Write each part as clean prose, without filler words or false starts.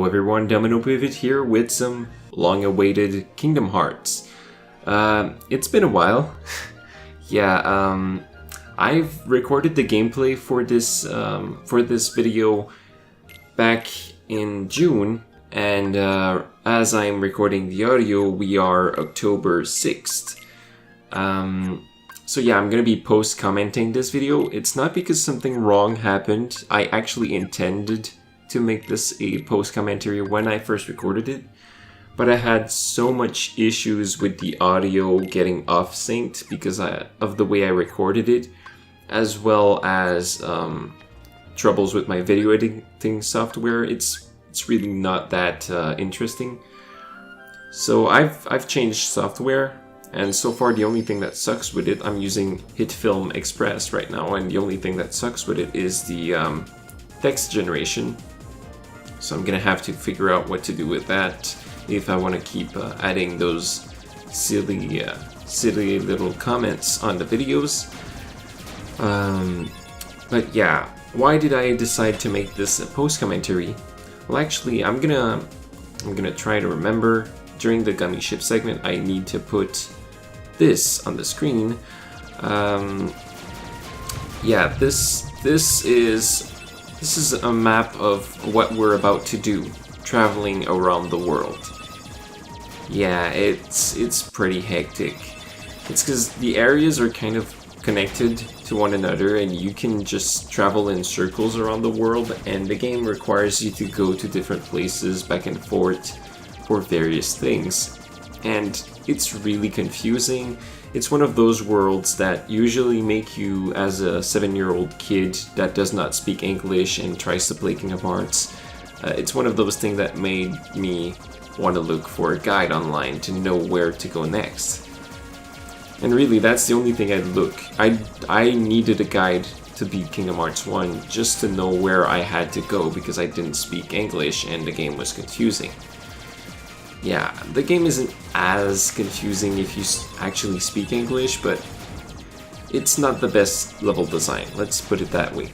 everyone, Domino Pivot here with some long-awaited Kingdom Hearts. It's been a while. Yeah, I've recorded the gameplay for this video back in June, and as I'm recording the audio, we are October 6th. So yeah, I'm gonna be post-commenting this video. It's not because something wrong happened. I actually intended to make this a post-commentary when I first recorded it, but I had so much issues with the audio getting off-synced because of the way I recorded it, as well as troubles with my video editing software. It's really not that interesting. So I've changed software. And so far, the only thing that sucks with it, I'm using HitFilm Express right now, and the only thing that sucks with it is the text generation. So I'm gonna have to figure out what to do with that if I want to keep adding those silly little comments on the videos. But yeah, why did I decide to make this a post commentary? Well, actually, I'm gonna try to remember. During the Gummy Ship segment, I need to put this on the screen. Yeah, this is a map of what we're about to do, traveling around the world. Yeah, it's pretty hectic. It's because the areas are kind of connected to one another, and you can just travel in circles around the world, and the game requires you to go to different places back and forth for various things, and it's really confusing. It's one of those worlds that usually make you, as a 7-year-old kid that does not speak English and tries to play Kingdom Hearts, it's one of those things that made me want to look for a guide online to know where to go next. And really, that's the only thing I'd look. I needed a guide to beat Kingdom Hearts 1 just to know where I had to go because I didn't speak English and the game was confusing. Yeah, the game isn't as confusing if you actually speak English, but it's not the best level design, let's put it that way.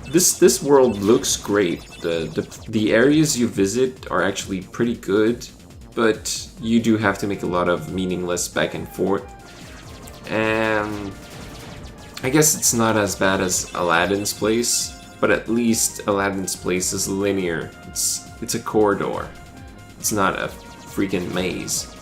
This world looks great. The areas you visit are actually pretty good, but you do have to make a lot of meaningless back and forth. And I guess it's not as bad as Aladdin's place, but at least Aladdin's place is linear. It's a corridor. It's not a freaking maze.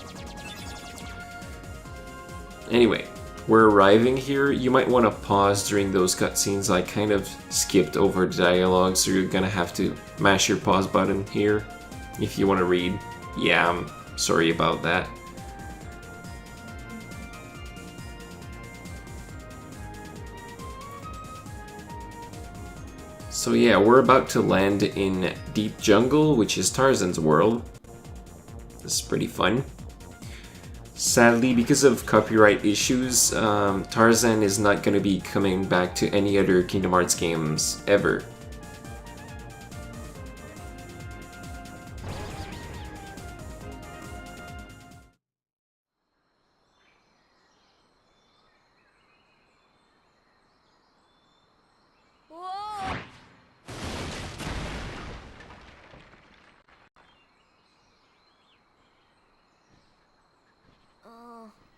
Anyway, we're arriving here. You might want to pause during those cutscenes. I kind of skipped over the dialogue, so you're gonna have to mash your pause button here if you want to read. Yeah, I'm sorry about that. So yeah, we're about to land in Deep Jungle, which is Tarzan's world. This is pretty fun. Sadly, because of copyright issues, Tarzan is not going to be coming back to any other Kingdom Hearts games ever.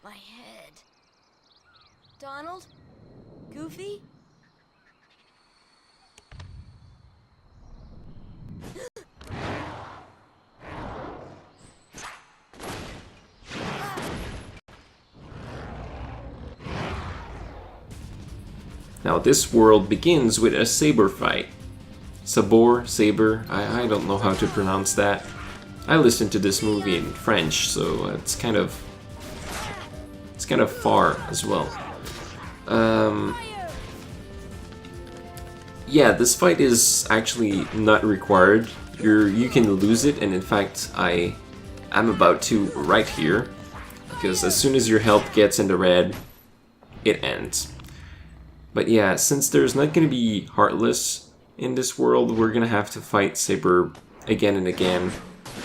My head. Donald? Goofy? Now this world begins with a saber fight. Saber, I don't know how to pronounce that. I listened to this movie in French, so it's kind of far as well. Yeah, this fight is actually not required. You can lose it, and in fact, I'm about to right here, because as soon as your health gets in the red, it ends. But yeah, since there's not going to be Heartless in this world, we're going to have to fight Saber again and again.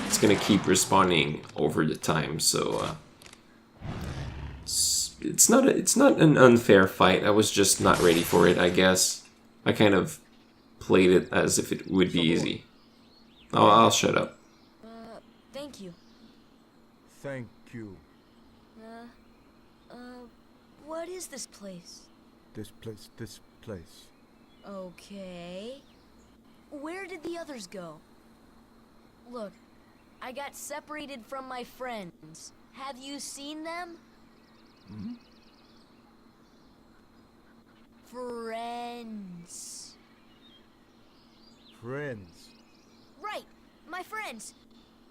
It's going to keep respawning over the time, so it's not an unfair fight. I was just not ready for it, I guess. I kind of played it as if it would be easy. I'll shut up. Thank you. Thank you. What is this place? This place. Okay. Where did the others go? Look, I got separated from my friends. Have you seen them? Hmm? Friends. Friends. Right, my friends.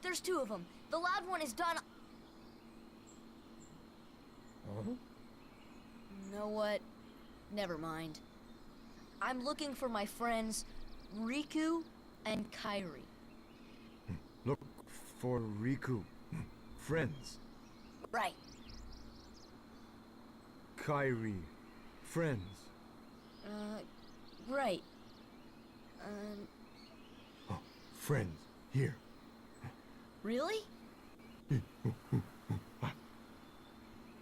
There's two of them. The loud one is Don. Uh-huh. Know what? Never mind. I'm looking for my friends Riku and Kairi. Look for Riku. Friends. Right. Kairi. Friends. Right. Oh, friends. Here. Really?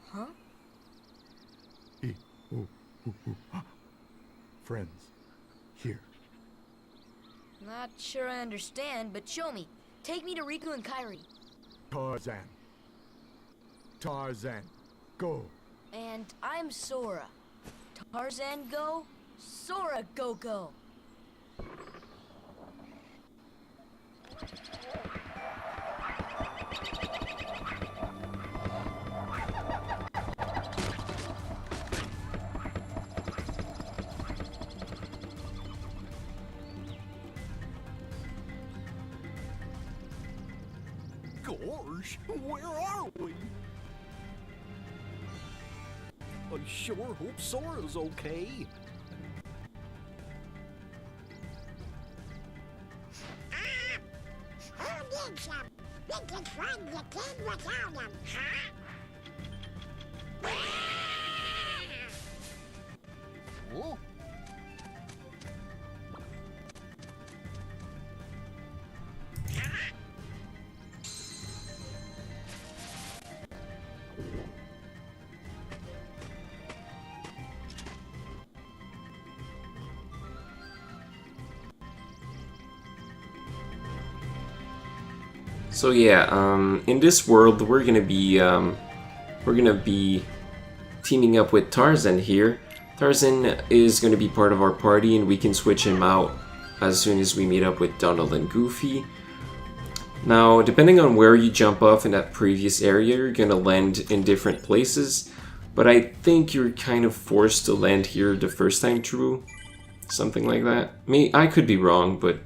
Huh? Friends. Here. Not sure I understand, but show me. Take me to Riku and Kairi. Tarzan. Tarzan. Go. And I'm Sora. Tarzan go, Sora go. Gosh, where are we? I sure hope Sora's okay. Who needs them? We can find the kid without them, huh? Oh, So yeah, in this world we're gonna be teaming up with Tarzan here. Tarzan is gonna be part of our party, and we can switch him out as soon as we meet up with Donald and Goofy. Now, depending on where you jump off in that previous area, you're gonna land in different places, but I think you're kind of forced to land here the first time through. Something like that. I could be wrong, but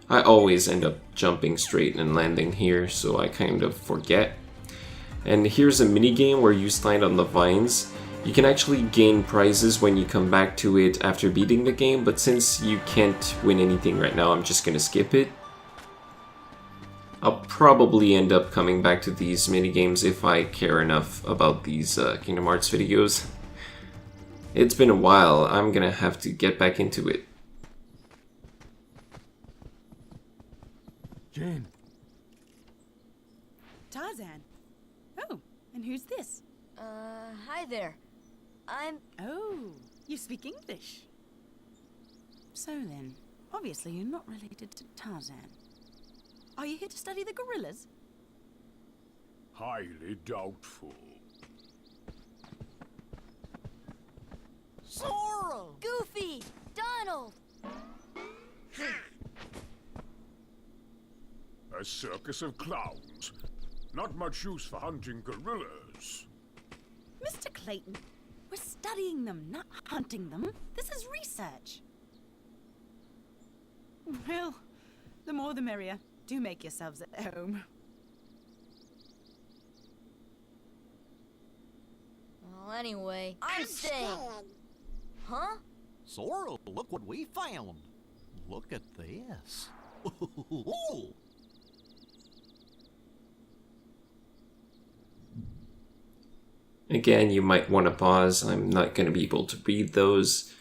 I always end up jumping straight and landing here, so I kind of forget. And here's a mini game where you slide on the vines. You can actually gain prizes when you come back to it after beating the game, but since you can't win anything right now, I'm just gonna skip it. I'll probably end up coming back to these mini games if I care enough about these Kingdom Hearts videos. It's been a while, I'm gonna have to get back into it. Jane. Tarzan. Oh, and who's this? Hi there. Oh, you speak English. So then, obviously you're not related to Tarzan. Are you here to study the gorillas? highly doubtful. Sora! Goofy! Donald! A circus of clowns. Not much use for hunting gorillas. Mr. Clayton, we're studying them, not hunting them. This is research. Well, the more the merrier. Do make yourselves at home. Well, anyway, I'm staying. Huh? Sora, look what we found. Look at this. Again, you might want to pause. I'm not going to be able to read those.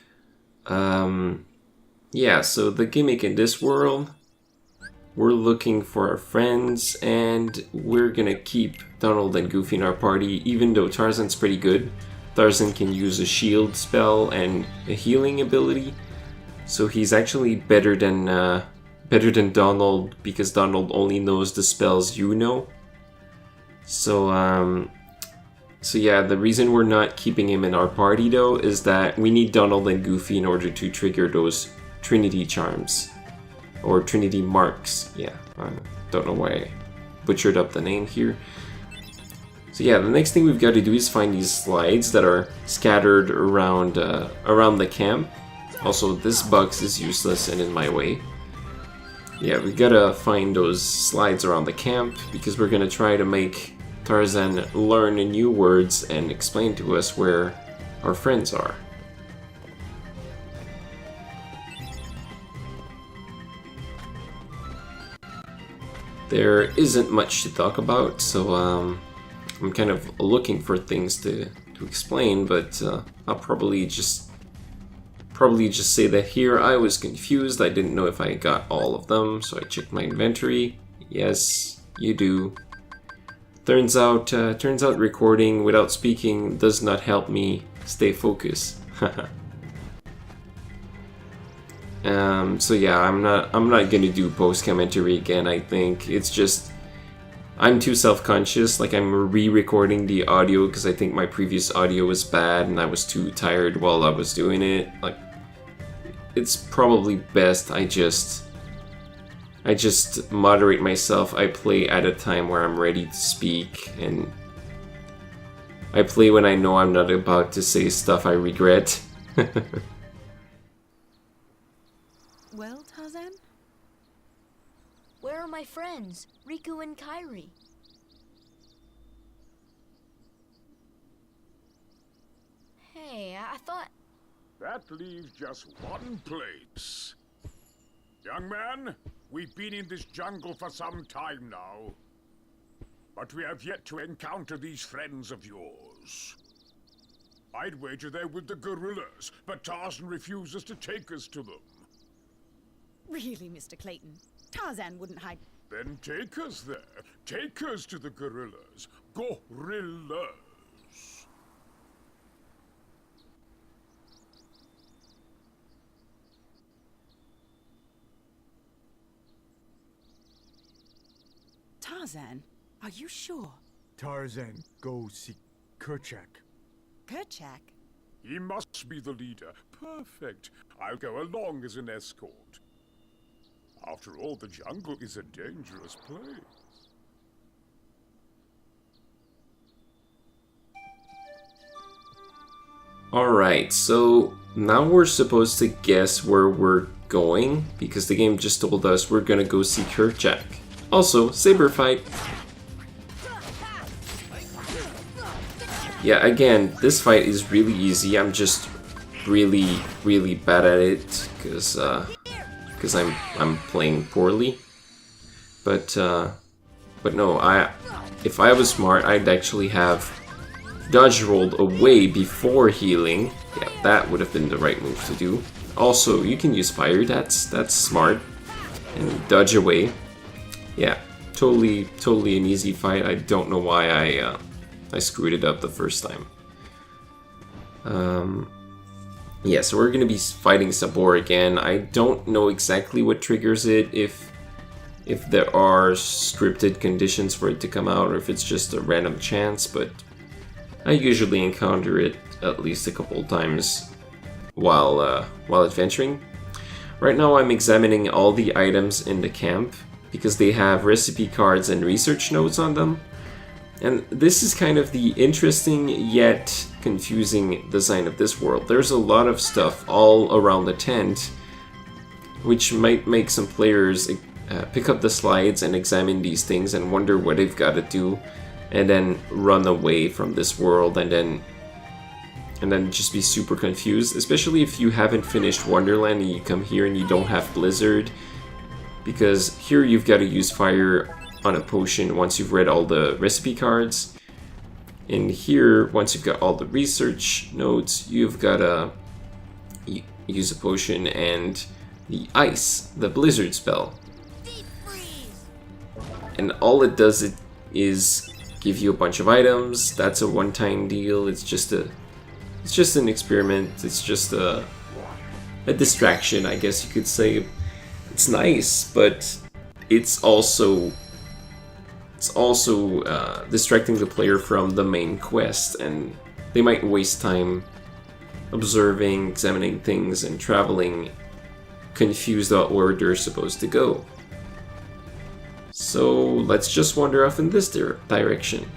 Yeah, so the gimmick in this world, we're looking for our friends, and we're going to keep Donald and Goofy in our party, even though Tarzan's pretty good. Tarzan can use a shield spell and a healing ability, so he's actually better than better than Donald because Donald only knows the spells you know. So yeah, the reason we're not keeping him in our party though is that we need Donald and Goofy in order to trigger those Trinity charms. Or Trinity marks, yeah. Don't know why I butchered up the name here. So yeah, the next thing we've got to do is find these slides that are scattered around around the camp. Also, this box is useless and in my way. Yeah, we gotta find those slides around the camp because we're gonna try to make Tarzan learn new words and explain to us where our friends are. There isn't much to talk about, so I'm kind of looking for things to explain, but I'll probably just say that here I was confused. I didn't know if I got all of them, so I checked my inventory. Yes, you do. Turns out recording without speaking does not help me stay focused. So yeah, I'm not gonna do post commentary again. I think it's just I'm too self-conscious. Like I'm re-recording the audio because I think my previous audio was bad and I was too tired while I was doing it. Like it's probably best I just moderate myself. I play at a time where I'm ready to speak, and I play when I know I'm not about to say stuff I regret. Well, Tarzan? Where are my friends, Riku and Kairi? Hey, I thought... That leaves just one place. Young man, we've been in this jungle for some time now. But we have yet to encounter these friends of yours. I'd wager they're with the gorillas, but Tarzan refuses to take us to them. Really, Mr. Clayton? Tarzan wouldn't hide... Then take us there. Take us to the gorillas. Gorillas. Tarzan, are you sure? Tarzan, go see Kerchak. Kerchak? He must be the leader. Perfect. I'll go along as an escort. After all, the jungle is a dangerous place. Alright, so now we're supposed to guess where we're going because the game just told us we're gonna go see Kerchak. Also, saber fight. Yeah, again, this fight is really easy. I'm just really bad at it because I'm playing poorly. But no, if I was smart, I'd actually have dodge rolled away before healing. Yeah, that would have been the right move to do. Also, you can use fire. That's smart. And dodge away. Yeah, totally an easy fight. I don't know why I screwed it up the first time. Yeah, so we're gonna be fighting Sabor again. I don't know exactly what triggers it, if there are scripted conditions for it to come out, or if it's just a random chance, but I usually encounter it at least a couple times while adventuring. Right now I'm examining all the items in the camp, because they have recipe cards and research notes on them. And this is kind of the interesting yet confusing design of this world. There's a lot of stuff all around the tent, which might make some players pick up the slides and examine these things and wonder what they've got to do, and then run away from this world and then just be super confused, especially if you haven't finished Wonderland and you come here and you don't have Blizzard, because here you've got to use fire on a potion once you've read all the recipe cards. And here, once you've got all the research notes, you've got to use a potion and the ice, the blizzard spell. And all it does is give you a bunch of items. That's a one-time deal. It's just an experiment. It's just a distraction, I guess you could say. it's nice, but it's also distracting the player from the main quest, and they might waste time observing, examining things, and traveling confused about where they're supposed to go. So let's just wander off in this direction.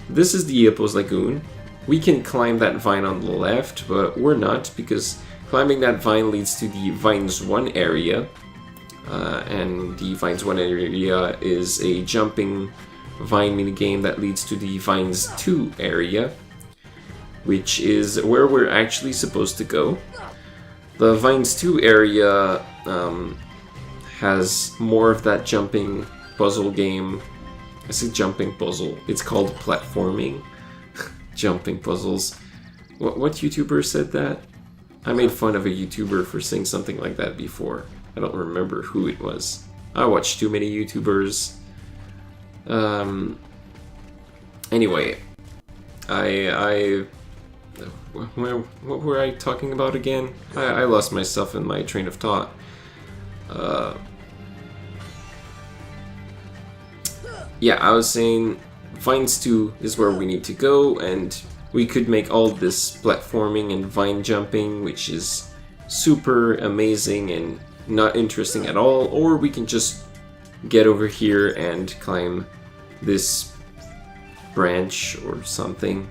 This is the Ippos Lagoon. We can climb that vine on the left, but we're not, because climbing that vine leads to the Vines 1 area. And the Vines 1 area is a jumping vine minigame that leads to the Vines 2 area, which is where we're actually supposed to go. The Vines 2 area has more of that jumping puzzle game. I say jumping puzzle. It's called platforming. Jumping puzzles. What YouTuber said that? I made fun of a YouTuber for saying something like that before. I don't remember who it was. I watch too many YouTubers. Anyway, what were I talking about again? I lost myself in my train of thought. Yeah, I was saying Vines 2 is where we need to go, and we could make all this platforming and vine jumping, which is super amazing and not interesting at all, or we can just get over here and climb this branch or something.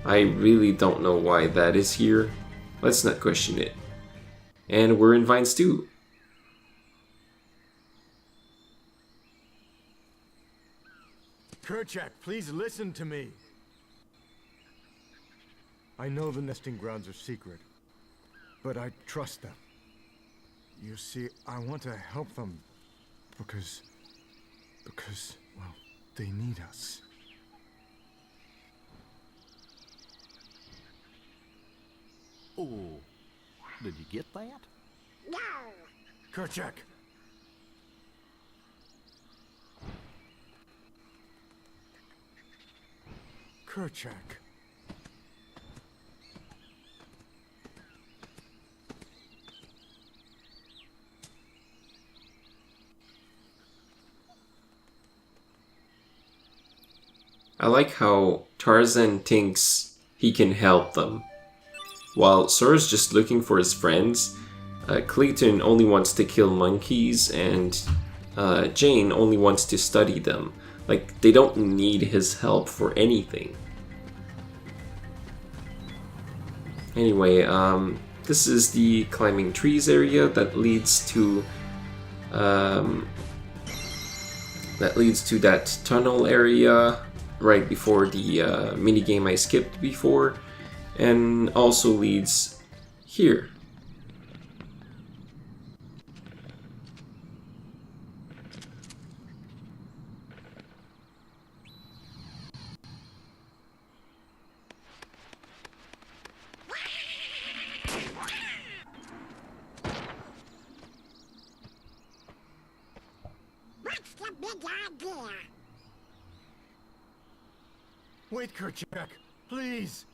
I really don't know why that is here. Let's not question it. And we're in Vines 2. Kerchak, please listen to me. I know the nesting grounds are secret, but I trust them. You see, I want to help them because, well, they need us. Oh, did you get that? No. Kerchak! Kerchak. I like how Tarzan thinks he can help them. While Sora's just looking for his friends, Clayton only wants to kill monkeys, and Jane only wants to study them. Like, they don't need his help for anything. Anyway, this is the climbing trees area that leads to that tunnel area right before the minigame I skipped before, and also leads here. What's the big idea? Wait, Kerchak, please!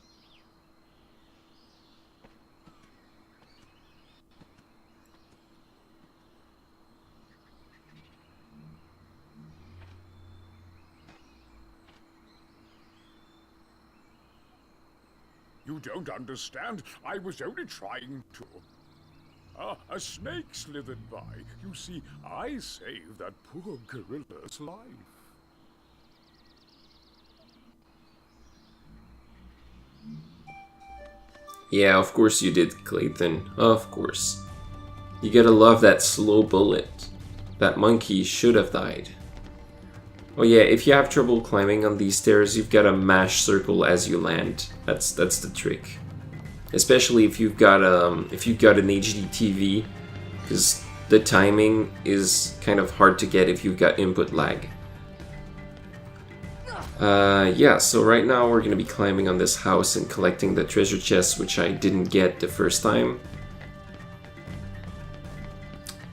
You don't understand. I was only trying to. A snake slithered by. You see, I saved that poor gorilla's life. Yeah, of course you did, Clayton. Of course. You gotta love that slow bullet. That monkey should have died. Oh yeah, if you have trouble climbing on these stairs, you've gotta mash circle as you land. That's the trick. Especially if you've got an HD TV, because the timing is kind of hard to get if you've got input lag. Yeah, so right now we're gonna be climbing on this house and collecting the treasure chest, which I didn't get the first time.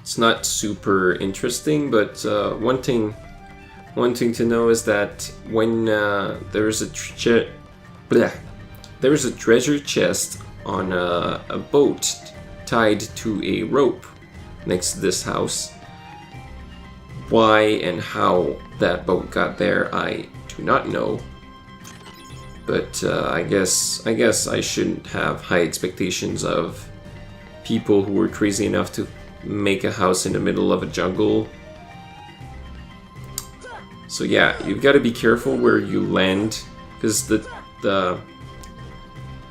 It's not super interesting, but one thing to know is that when there's a treasure chest on a boat tied to a rope, next to this house. Why and how that boat got there, I do not know. But I guess I shouldn't have high expectations of people who were crazy enough to make a house in the middle of a jungle. So yeah, you've got to be careful where you land, because the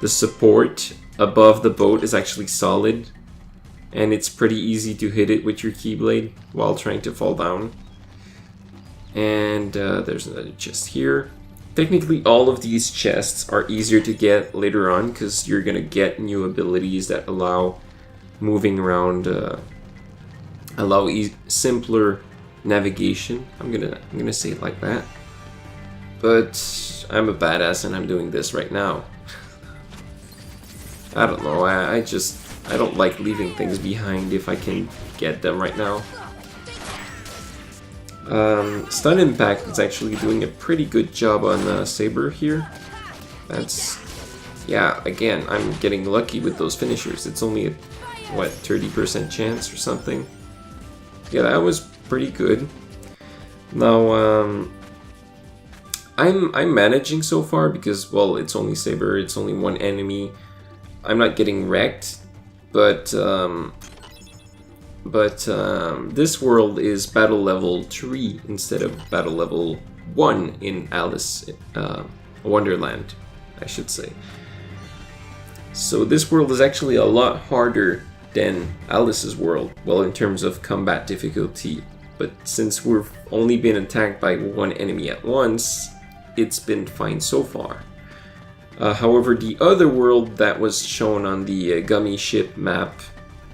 support above the boat is actually solid, and it's pretty easy to hit it with your keyblade while trying to fall down. And there's another chest here. Technically, all of these chests are easier to get later on, because you're gonna get new abilities that allow moving around, allow simpler navigation. I'm gonna say it like that. But I'm a badass and I'm doing this right now. I don't know. I don't like leaving things behind if I can get them right now. Stun Impact is actually doing a pretty good job on Saber here. That's, yeah, again, I'm getting lucky with those finishers. It's only a, what, 30% chance or something. Yeah, that was pretty good. Now, I'm managing so far because, well, it's only Saber, it's only one enemy. I'm not getting wrecked, but this world is battle level 3 instead of battle level 1 in Alice Wonderland, I should say. So this world is actually a lot harder than Alice's world, well, in terms of combat difficulty. But since we've only been attacked by one enemy at once, it's been fine so far. However, the other world that was shown on the Gummy Ship map,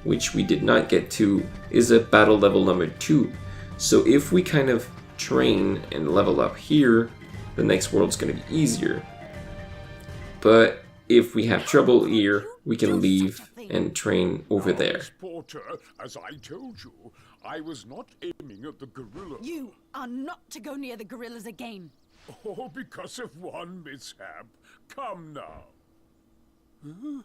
which we did not get to, is a battle level number 2. So if we kind of train and level up here, the next world's going to be easier. But if we have trouble here, we can leave and train over there. Porter, as I told you, I was not aiming at the gorilla. You are not to go near the gorillas again. Oh, because of one mishap. Come now. Huh?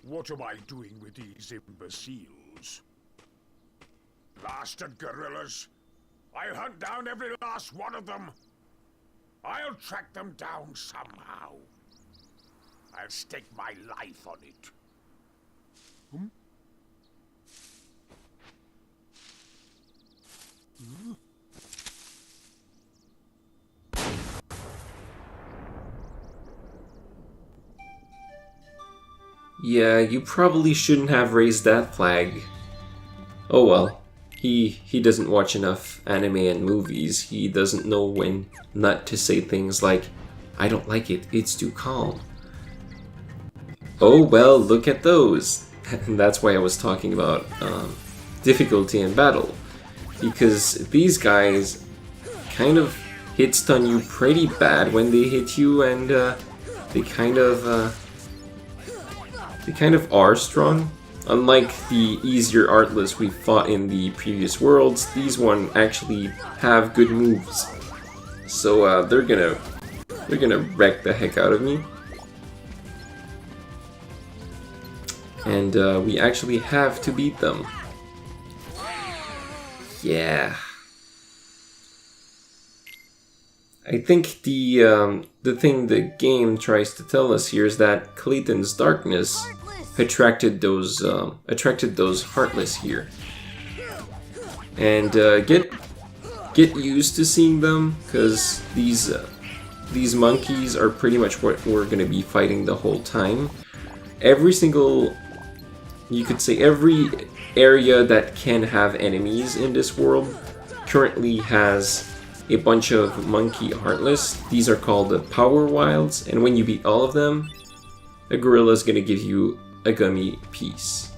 What am I doing with these imbeciles? Blasted gorillas! I'll hunt down every last one of them! I'll track them down somehow. I'll stake my life on it. Hmm? Hmm? Yeah, you probably shouldn't have raised that flag. Oh well. He doesn't watch enough anime and movies. He doesn't know when not to say things like, I don't like it, it's too calm. Oh well, look at those. And that's why I was talking about difficulty in battle. Because these guys kind of hit stun you pretty bad when they hit you, and they kind of are strong. Unlike the easier Artless we fought in the previous worlds, these one actually have good moves. So they're gonna wreck the heck out of me. And we actually have to beat them. Yeah. I think the thing the game tries to tell us here is that Clayton's darkness attracted those Heartless here, and get used to seeing them, because these monkeys are pretty much what we're gonna be fighting the whole time. Every single, you could say, every area that can have enemies in this world currently has a bunch of monkey Heartless. These are called the Power Wilds, and when you beat all of them, a gorilla is gonna give you a gummy piece.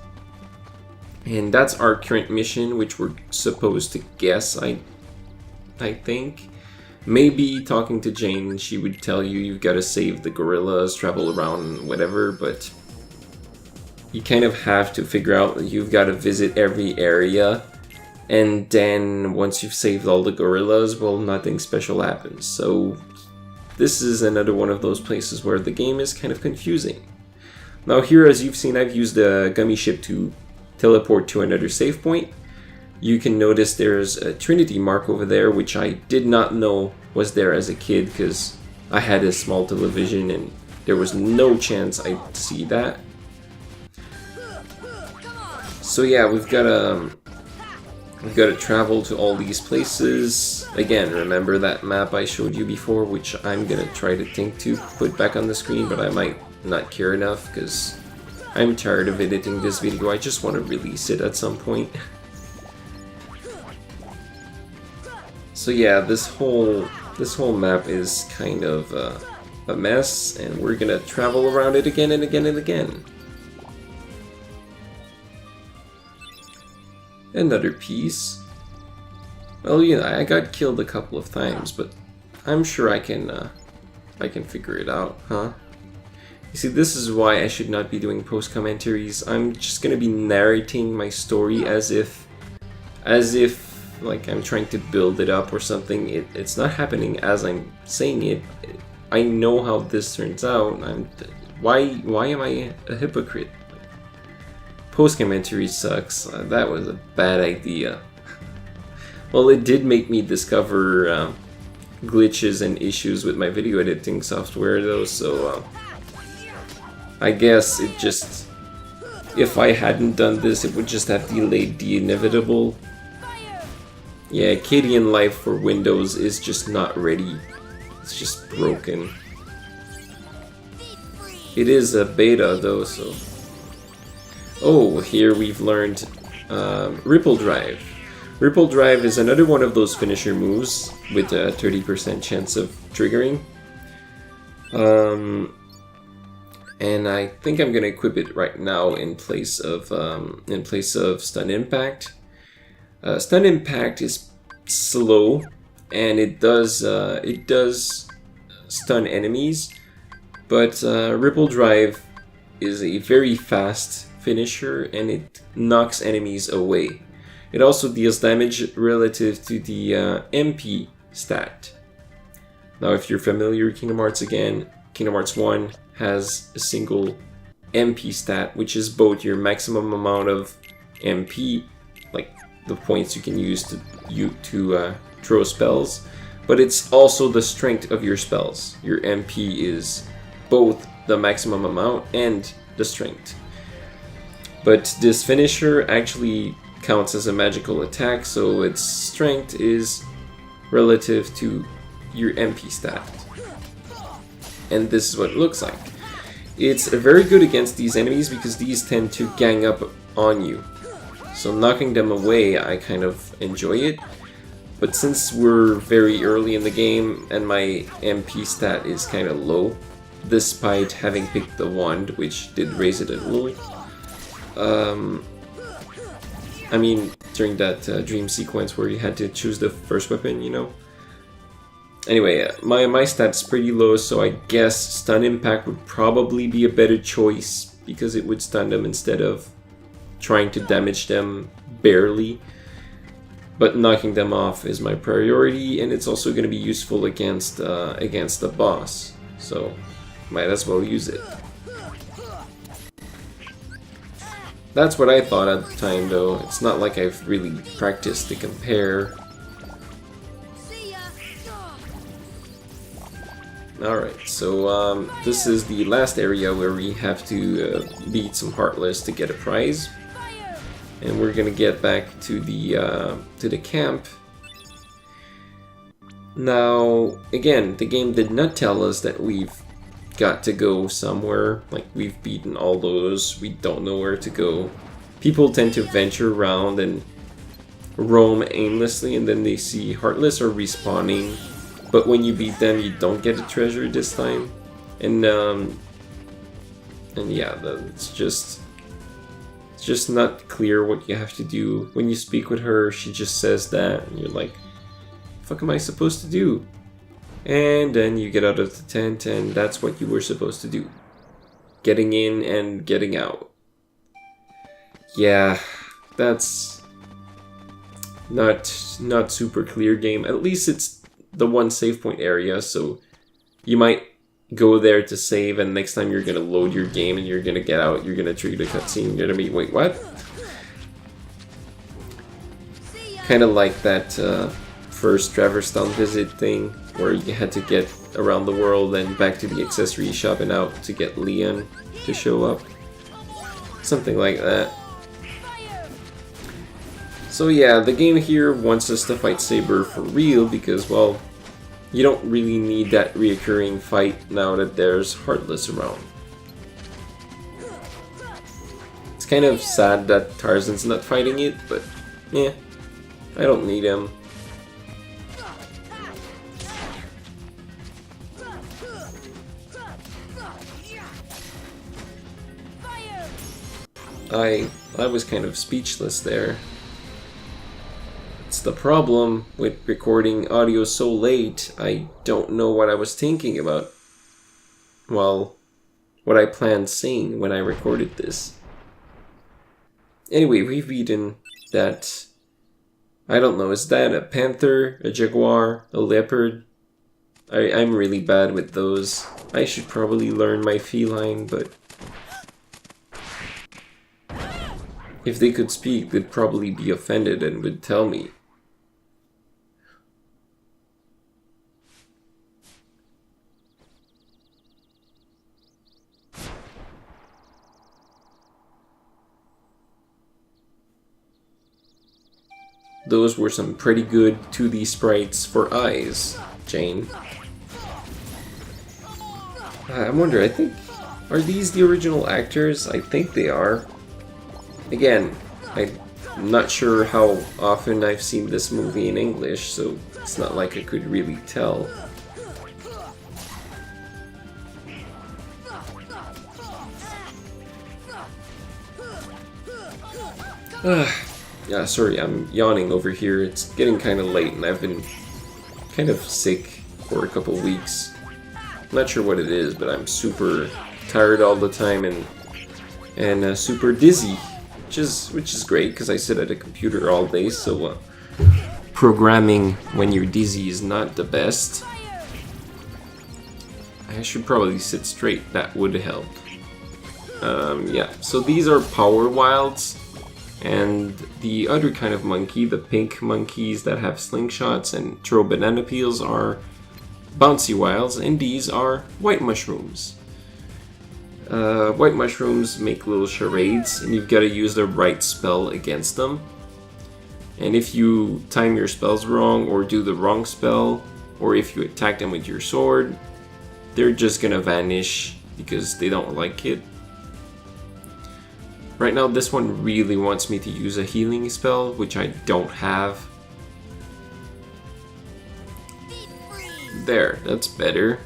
And that's our current mission, which we're supposed to guess, I think. Maybe talking to Jane, she would tell you you've got to save the gorillas, travel around, whatever, but you kind of have to figure out that you've got to visit every area, and then once you've saved all the gorillas, well, nothing special happens. So this is another one of those places where the game is kind of confusing. Now here, as you've seen, I've used the gummy ship to teleport to another save point. You can notice there's a Trinity mark over there, which I did not know was there as a kid because I had a small television and there was no chance I'd see that. So yeah, we've got to travel to all these places. Again, remember that map I showed you before, which I'm gonna try to think to put back on the screen, but I might not care enough because I'm tired of editing this video. I just want to release it at some point. So yeah, this whole map is kind of a mess, and we're gonna travel around it again and again and again. Another piece. Well, you know, I got killed a couple of times, but I'm sure I can figure it out, huh? You see, this is why I should not be doing post commentaries. I'm just gonna be narrating my story as if like I'm trying to build it up or something. It's not happening as I'm saying it. I know how this turns out. Why am I a hypocrite? Post commentary sucks. That was a bad idea. Well, it did make me discover glitches and issues with my video editing software though, so I guess it just, if I hadn't done this, it would just have delayed the inevitable. Yeah, Cadian Life for Windows is just not ready. It's just broken. It is a beta though, so... Oh, here we've learned Ripple Drive. Ripple Drive is another one of those finisher moves with a 30% chance of triggering. And I think I'm gonna equip it right now in place of Stun Impact. Stun Impact is slow, and it does stun enemies, but Ripple Drive is a very fast finisher, and it knocks enemies away. It also deals damage relative to the MP stat. Now, if you're familiar with Kingdom Hearts again, Kingdom Hearts 1 has a single MP stat, which is both your maximum amount of MP, like the points you can use to throw spells, but it's also the strength of your spells. Your MP is both the maximum amount and the strength. But this finisher actually counts as a magical attack, so its strength is relative to your MP stat. And this is what it looks like. It's very good against these enemies because these tend to gang up on you. So knocking them away, I kind of enjoy it. But since we're very early in the game and my MP stat is kind of low, despite having picked the wand, which did raise it a little, I mean, during that dream sequence where you had to choose the first weapon, you know. Anyway, my stat's pretty low, so I guess Stun Impact would probably be a better choice because it would stun them instead of trying to damage them barely. But knocking them off is my priority, and it's also going to be useful against the boss, so might as well use it. That's what I thought at the time, though. It's not like I've really practiced to compare. Alright, so this is the last area where we have to beat some Heartless to get a prize. And we're gonna get back to the camp. Now, again, the game did not tell us that we've got to go somewhere. Like, we've beaten all those, we don't know where to go. People tend to venture around and roam aimlessly, and then they see Heartless are respawning. But when you beat them, you don't get a treasure this time. And yeah, it's just not clear what you have to do. When you speak with her, she just says that, and you're like, what the fuck am I supposed to do? And then you get out of the tent, and that's what you were supposed to do. Getting in and getting out. Yeah, that's not super clear game. At least it's the one save point area, so you might go there to save, and next time you're gonna load your game and you're gonna get out, you're gonna trigger the cutscene, you're gonna be, wait, what? Kind of like that first Traverse Town visit thing, where you had to get around the world and back to the accessory shop and out to get Leon to show up. Something like that. So yeah, the game here wants us to fight Saber for real because, well, you don't really need that reoccurring fight now that there's Heartless around. It's kind of sad that Tarzan's not fighting it, but yeah, I don't need him. I was kind of speechless there. It's the problem with recording audio so late, I don't know what I was thinking about. Well, what I planned saying when I recorded this. Anyway, we've beaten that... I don't know, is that a panther, a jaguar, a leopard? I'm really bad with those. I should probably learn my feline, but... if they could speak, they'd probably be offended and would tell me. Those were some pretty good 2D sprites for eyes, Jane. I wonder, I think... are these the original actors? I think they are. Again, I'm not sure how often I've seen this movie in English, so it's not like I could really tell. Yeah, sorry, I'm yawning over here. It's getting kind of late and I've been kind of sick for a couple weeks. I'm not sure what it is, but I'm super tired all the time and super dizzy. Which is great, because I sit at a computer all day, so programming when you're dizzy is not the best. I should probably sit straight, that would help. Yeah, so these are power wilds, and the other kind of monkey, the pink monkeys that have slingshots and throw banana peels, are bouncy wilds, and these are white mushrooms. White mushrooms make little charades, and you've got to use the right spell against them. And if you time your spells wrong, or do the wrong spell, or if you attack them with your sword, they're just gonna vanish because they don't like it. Right now, this one really wants me to use a healing spell, which I don't have. There, that's better.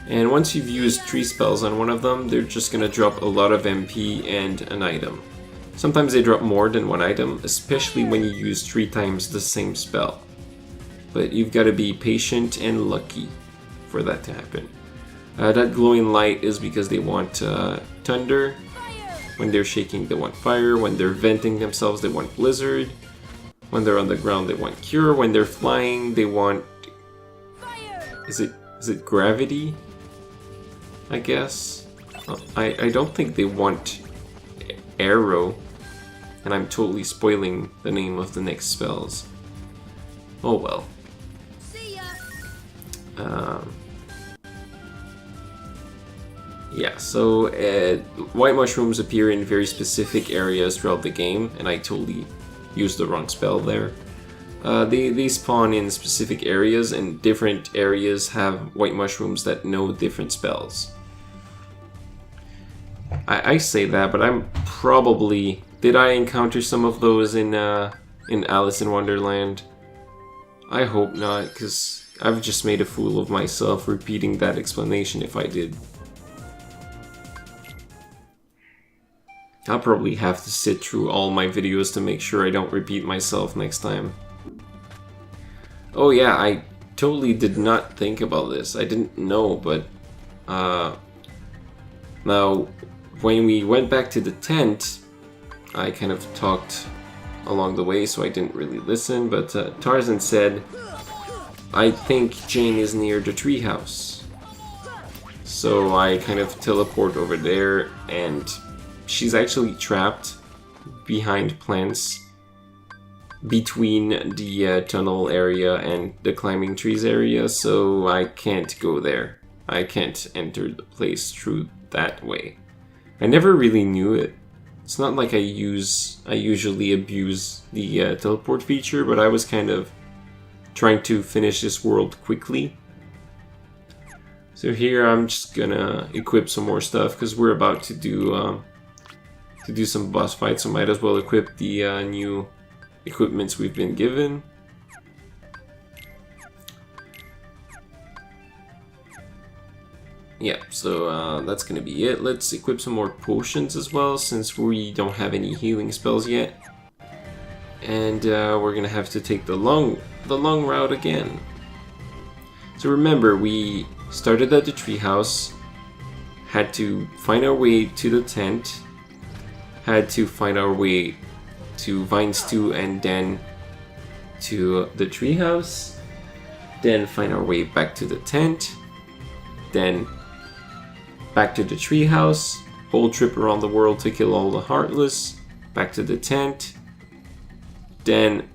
And once you've used 3 spells on one of them, they're just gonna drop a lot of MP and an item. Sometimes they drop more than one item, especially when you use 3 times the same spell. But you've got to be patient and lucky for that to happen. That glowing light is because they want thunder. When they're shaking, they want fire. When they're venting themselves, they want blizzard. When they're on the ground, they want cure. When they're flying, they want... Is it gravity? I guess. I don't think they want arrow, and I'm totally spoiling the name of the next spells. Oh well. Yeah, so white mushrooms appear in very specific areas throughout the game, and I totally used the wrong spell there. They spawn in specific areas, and different areas have white mushrooms that know different spells. I say that, but I'm probably... Did I encounter some of those in Alice in Wonderland? I hope not, because I've just made a fool of myself repeating that explanation if I did. I'll probably have to sit through all my videos to make sure I don't repeat myself next time. Oh yeah, I totally did not think about this. I didn't know, but now when we went back to the tent, I kind of talked along the way, so I didn't really listen, but Tarzan said, I think Jane is near the treehouse. So I kind of teleport over there, and she's actually trapped behind plants between the tunnel area and the climbing trees area, so I can't go there. I can't enter the place through that way. I never really knew it. It's not like I usually abuse the teleport feature, but I was kind of trying to finish this world quickly. So here I'm just gonna equip some more stuff because we're about to do some boss fights, so might as well equip the new equipments we've been given. Yeah, so that's gonna be it. Let's equip some more potions as well, since we don't have any healing spells yet. And we're gonna have to take the long route again. So remember, we started at the treehouse, had to find our way to the tent, had to find our way to Vine Stew, and then to the treehouse, then find our way back to the tent, then back to the treehouse, whole trip around the world to kill all the Heartless, back to the tent, then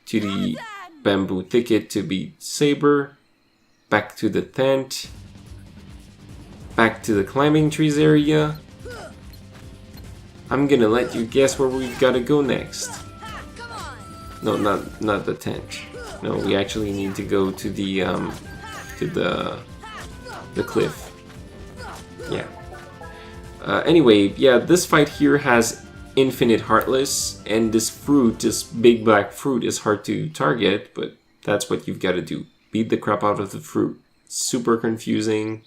to the bamboo thicket to beat Saber, back to the tent, back to the climbing trees area. I'm gonna let you guess where we've gotta go next. No, not the tent. No, we actually need to go to the cliff. Yeah. Anyway, yeah, this fight here has infinite Heartless, and this fruit, this big black fruit, is hard to target, but that's what you've got to do. Beat the crap out of the fruit. Super confusing.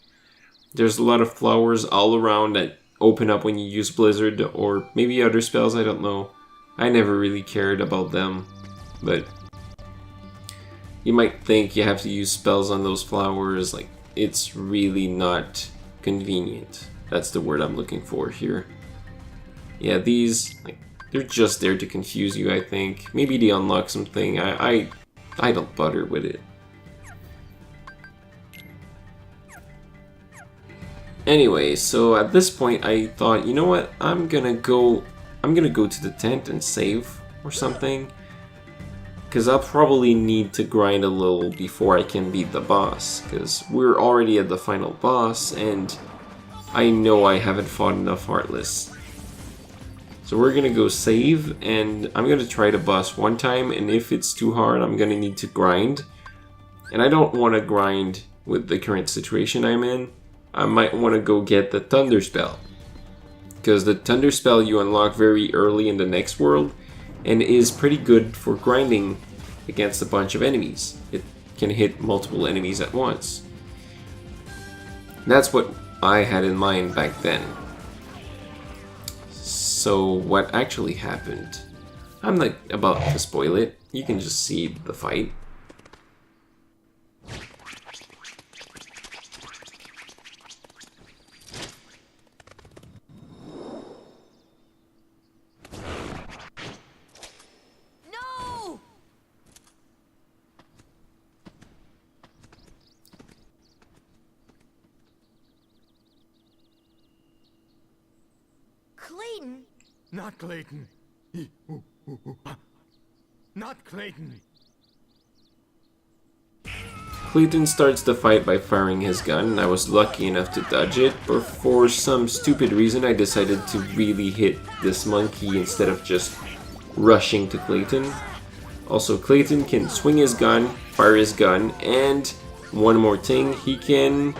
There's a lot of flowers all around that open up when you use Blizzard, or maybe other spells, I don't know. I never really cared about them, but you might think you have to use spells on those flowers. Like, it's really not convenient. That's the word I'm looking for here. Yeah, these, like, they're just there to confuse you, I think. Maybe they unlock something. I don't bother with it. Anyway, so at this point I thought, you know what? I'm gonna go to the tent and save or something. Because I'll probably need to grind a little before I can beat the boss. Because we're already at the final boss, and I know I haven't fought enough Heartless. So we're gonna go save, and I'm gonna try the boss one time, and if it's too hard, I'm gonna need to grind. And I don't want to grind with the current situation I'm in. I might want to go get the Thunder Spell. Because the Thunder Spell you unlock very early in the next world, and is pretty good for grinding against a bunch of enemies. It can hit multiple enemies at once. That's what I had in mind back then. So what actually happened? I'm not about to spoil it. You can just see the fight. Clayton? Not Clayton. Not Clayton. Clayton starts the fight by firing his gun, and I was lucky enough to dodge it, but for some stupid reason I decided to really hit this monkey instead of just rushing to Clayton. Also, Clayton can swing his gun, fire his gun, and one more thing, he can,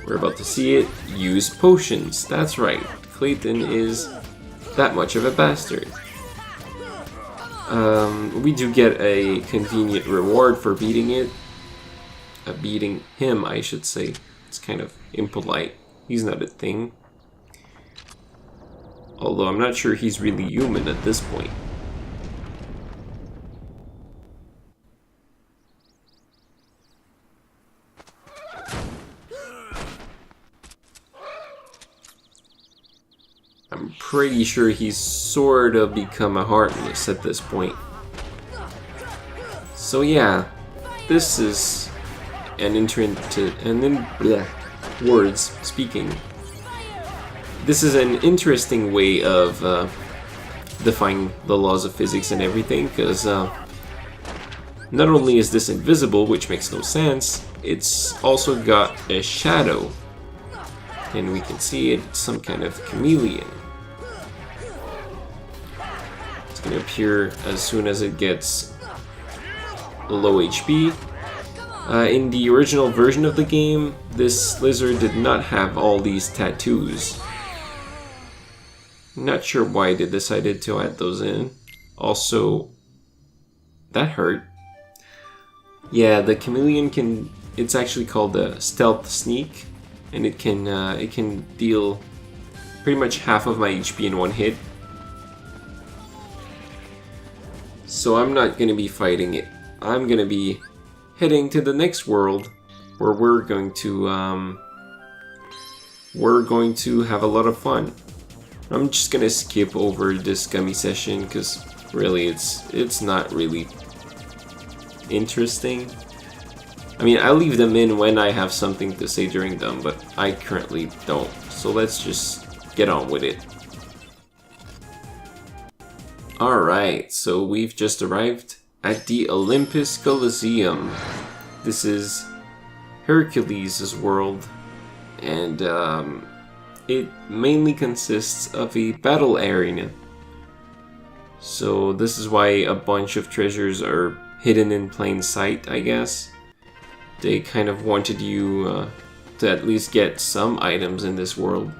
we're about to see it, use potions. That's right, Clayton is that much of a bastard. We do get a convenient reward for beating it. Beating him, I should say. It's kind of impolite. He's not a thing. Although I'm not sure he's really human at this point. I'm pretty sure he's sort of become a Heartless at this point. So yeah, this is an words speaking. This is an interesting way of defying the laws of physics and everything, because not only is this invisible, which makes no sense, it's also got a shadow, and we can see it's some kind of chameleon. It's gonna appear as soon as it gets low HP. In the original version of the game, this lizard did not have all these tattoos. Not sure why they decided to add those in. Also, that hurt. Yeah, the chameleon can. It's actually called a stealth sneak, and it can deal pretty much half of my HP in one hit. So I'm not gonna be fighting it. I'm gonna be heading to the next world, where we're going to have a lot of fun. I'm just gonna skip over this gummy session because really it's not really interesting. I mean, I leave them in when I have something to say during them, but I currently don't. So let's just get on with it. Alright, so we've just arrived at the Olympus Coliseum. This is Hercules' world, and it mainly consists of a battle arena. So this is why a bunch of treasures are hidden in plain sight, I guess. They kind of wanted you to at least get some items in this world.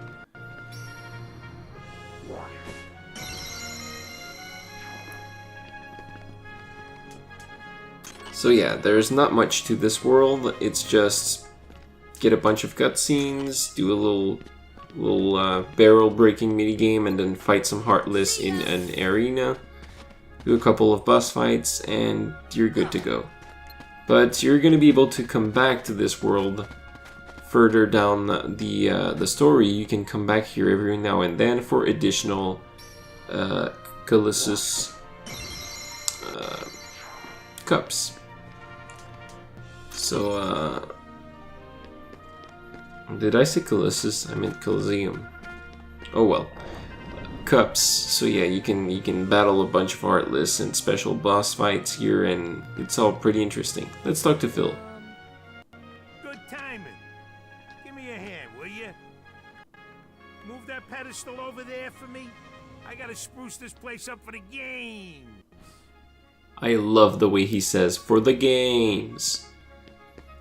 So yeah, there's not much to this world. It's just get a bunch of cutscenes, do a little barrel breaking minigame, and then fight some Heartless in an arena. Do a couple of boss fights, and you're good to go. But you're gonna be able to come back to this world further down the story. You can come back here every now and then for additional Colossus cups. So did I say Colossus? I meant Coliseum. Oh well. Cups. So yeah, you can battle a bunch of Heartless and special boss fights here, and it's all pretty interesting. Let's talk to Phil. Good timing. Give me a hand, will you? Move that pedestal over there for me. I gotta spruce this place up for the games. I love the way he says, "for the games."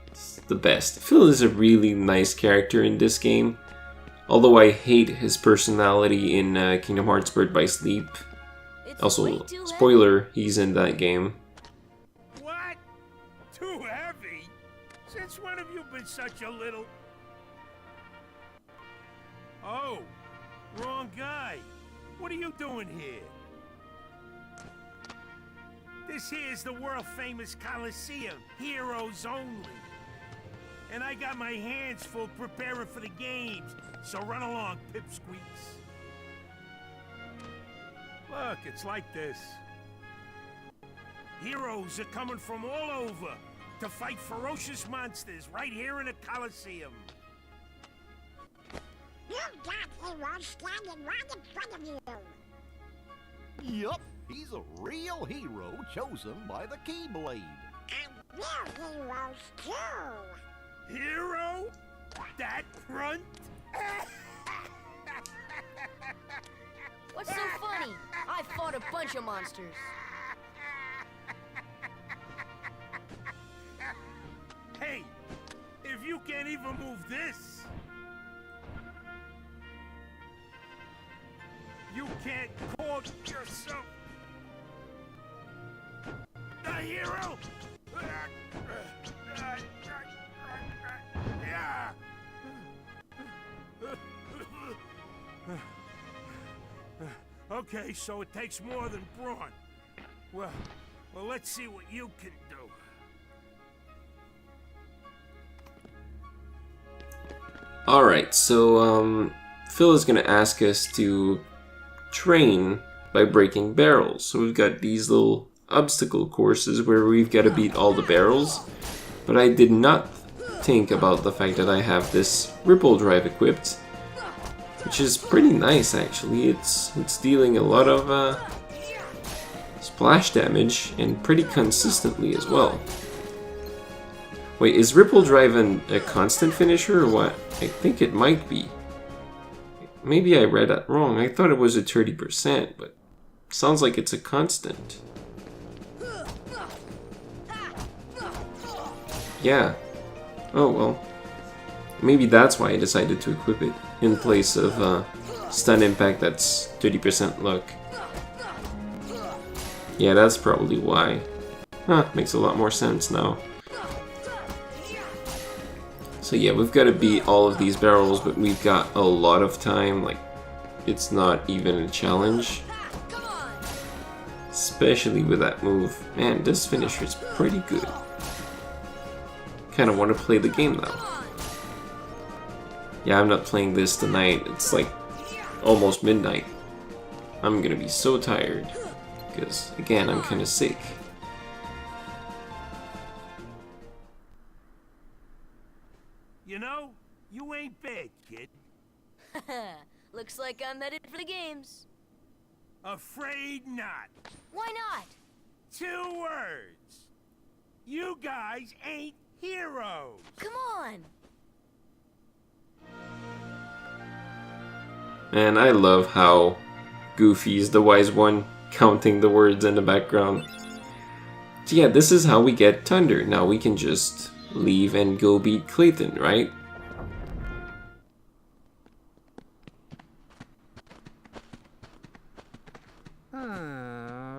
It's the best. Phil is a really nice character in this game. Although I hate his personality in Kingdom Hearts Birth by Sleep. Also, spoiler, he's in that game. What? Too heavy? Since when have you been such a little... Oh, wrong guy. What are you doing here? This here's the world-famous Coliseum, heroes only. And I got my hands full preparing for the games, so run along, pipsqueaks. Look, it's like this. Heroes are coming from all over to fight ferocious monsters right here in the Coliseum. You've got heroes standing right in front of you. Yup, he's a real hero chosen by the Keyblade. And we're heroes too. Hero? That grunt? What's so funny? I fought a bunch of monsters. Hey, if you can't even move this, you can't call yourself a hero? Okay, so it takes more than brawn. Well, let's see what you can do. Alright, so Phil is gonna ask us to train by breaking barrels. So we've got these little obstacle courses where we've got to beat all the barrels. But I did not think about the fact that I have this ripple drive equipped, which is pretty nice actually. It's dealing a lot of splash damage and pretty consistently as well. Wait, is ripple drive a constant finisher or what? I think it might be. Maybe I read that wrong. I thought it was a 30%, but sounds like it's a constant. Yeah. Oh well. Maybe that's why I decided to equip it in place of stun impact that's 30% luck. Yeah, that's probably why. Huh, makes a lot more sense now. So yeah, we've got to beat all of these barrels, but we've got a lot of time. Like, it's not even a challenge. Especially with that move. Man, this finisher is pretty good. Kind of want to play the game though. Yeah, I'm not playing this tonight. It's like almost midnight. I'm gonna be so tired. Because, again, I'm kind of sick. You know, you ain't bad, kid. Looks like I'm headed for the games. Afraid not. Why not? 2 words. You guys ain't heroes. Come on. And I love how Goofy's the wise one, counting the words in the background. So yeah, this is how we get Thunder. Now we can just leave and go beat Clayton, right?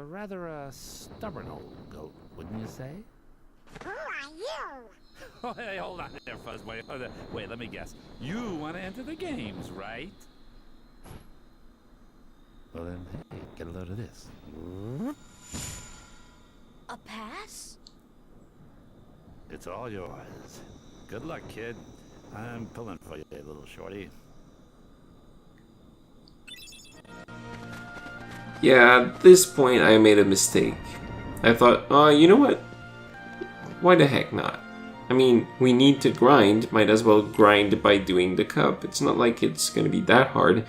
Rather a stubborn old goat, wouldn't you say? Who are you? Oh, hey, hold on there, Fuzzboy. Wait, let me guess. You want to enter the games, right? Well then, hey, get a load of this. A pass? It's all yours. Good luck, kid. I'm pulling for you, little shorty. Yeah, at this point I made a mistake. I thought, you know what? Why the heck not? I mean, we need to grind, might as well grind by doing the cup. It's not like it's gonna be that hard.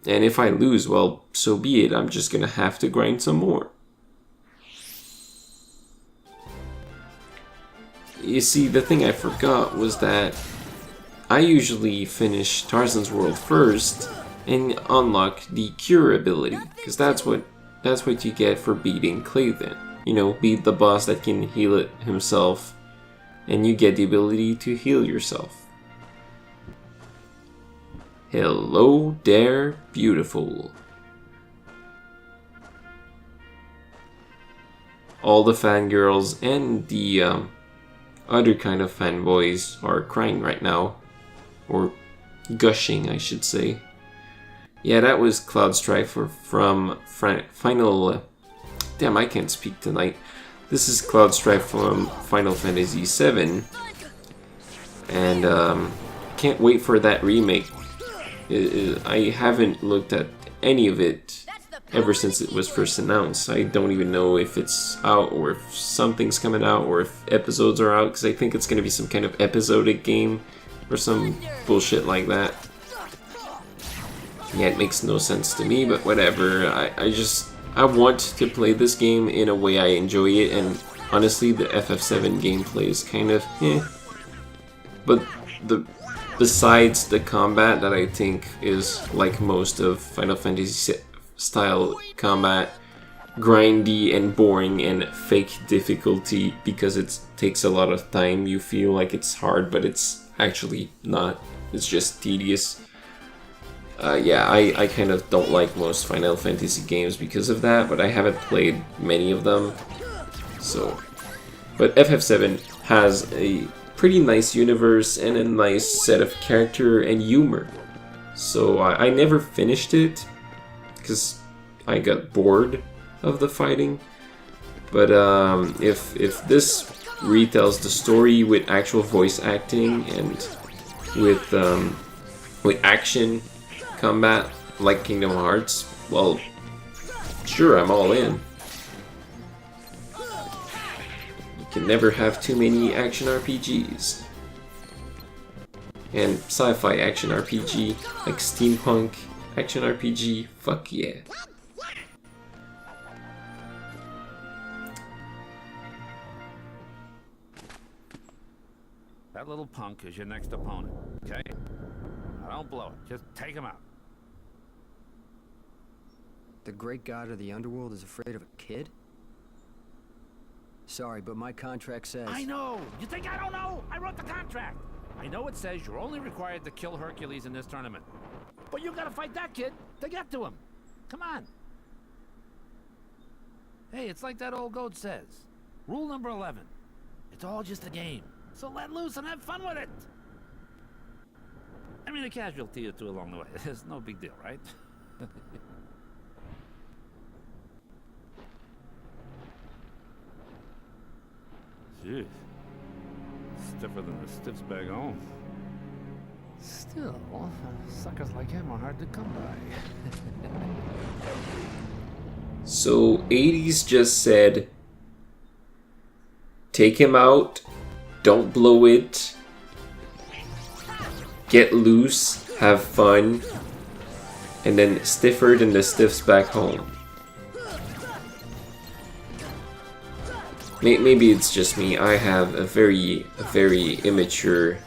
And if I lose, well, so be it. I'm just gonna have to grind some more. You see, the thing I forgot was that I usually finish Tarzan's World first and unlock the cure ability, because that's what you get for beating Clayton. You know, beat the boss that can heal it himself, and you get the ability to heal yourself. Hello there, beautiful. All the fangirls and the other kind of fanboys are crying right now. Or gushing, I should say. Yeah, that was Cloud Strife from Final... damn, I can't speak tonight. This is Cloud Strife from Final Fantasy VII. And can't wait for that remake. I haven't looked at any of it ever since it was first announced. I don't even know if it's out or if something's coming out or if episodes are out, because I think it's going to be some kind of episodic game or some bullshit like that. Yeah, it makes no sense to me, but whatever. I want to play this game in a way I enjoy it, and honestly, the FF7 gameplay is kind of But besides the combat that I think is like most of Final Fantasy style combat, grindy and boring and fake difficulty because it takes a lot of time. You feel like it's hard, but it's actually not. It's just tedious. Yeah, I kind of don't like most Final Fantasy games because of that, but I haven't played many of them. So, but FF7 has a pretty nice universe and a nice set of character and humor. So I never finished it because I got bored of the fighting. But if this retells the story with actual voice acting and with action combat like Kingdom Hearts, well, sure, I'm all in. You can never have too many action RPGs. And sci-fi action RPG, like steampunk action RPG, fuck yeah. That little punk is your next opponent, okay? Now don't blow it. Just take him out. The great god of the underworld is afraid of a kid? Sorry, but my contract says... I know! You think I don't know? I wrote the contract! I know it says you're only required to kill Hercules in this tournament. But you gotta fight that kid to get to him. Come on. Hey, it's like that old goat says. Rule number 11. It's all just a game. So let loose and have fun with it. I mean, a casualty or two along the way. It's no big deal, right? Jeez. Stiffer than the stiffs back home. Still, suckers like him are hard to come by. So 80s just said, take him out, don't blow it, get loose, have fun, and then stiffer than the stiffs back home. Maybe it's just me. I have a very immature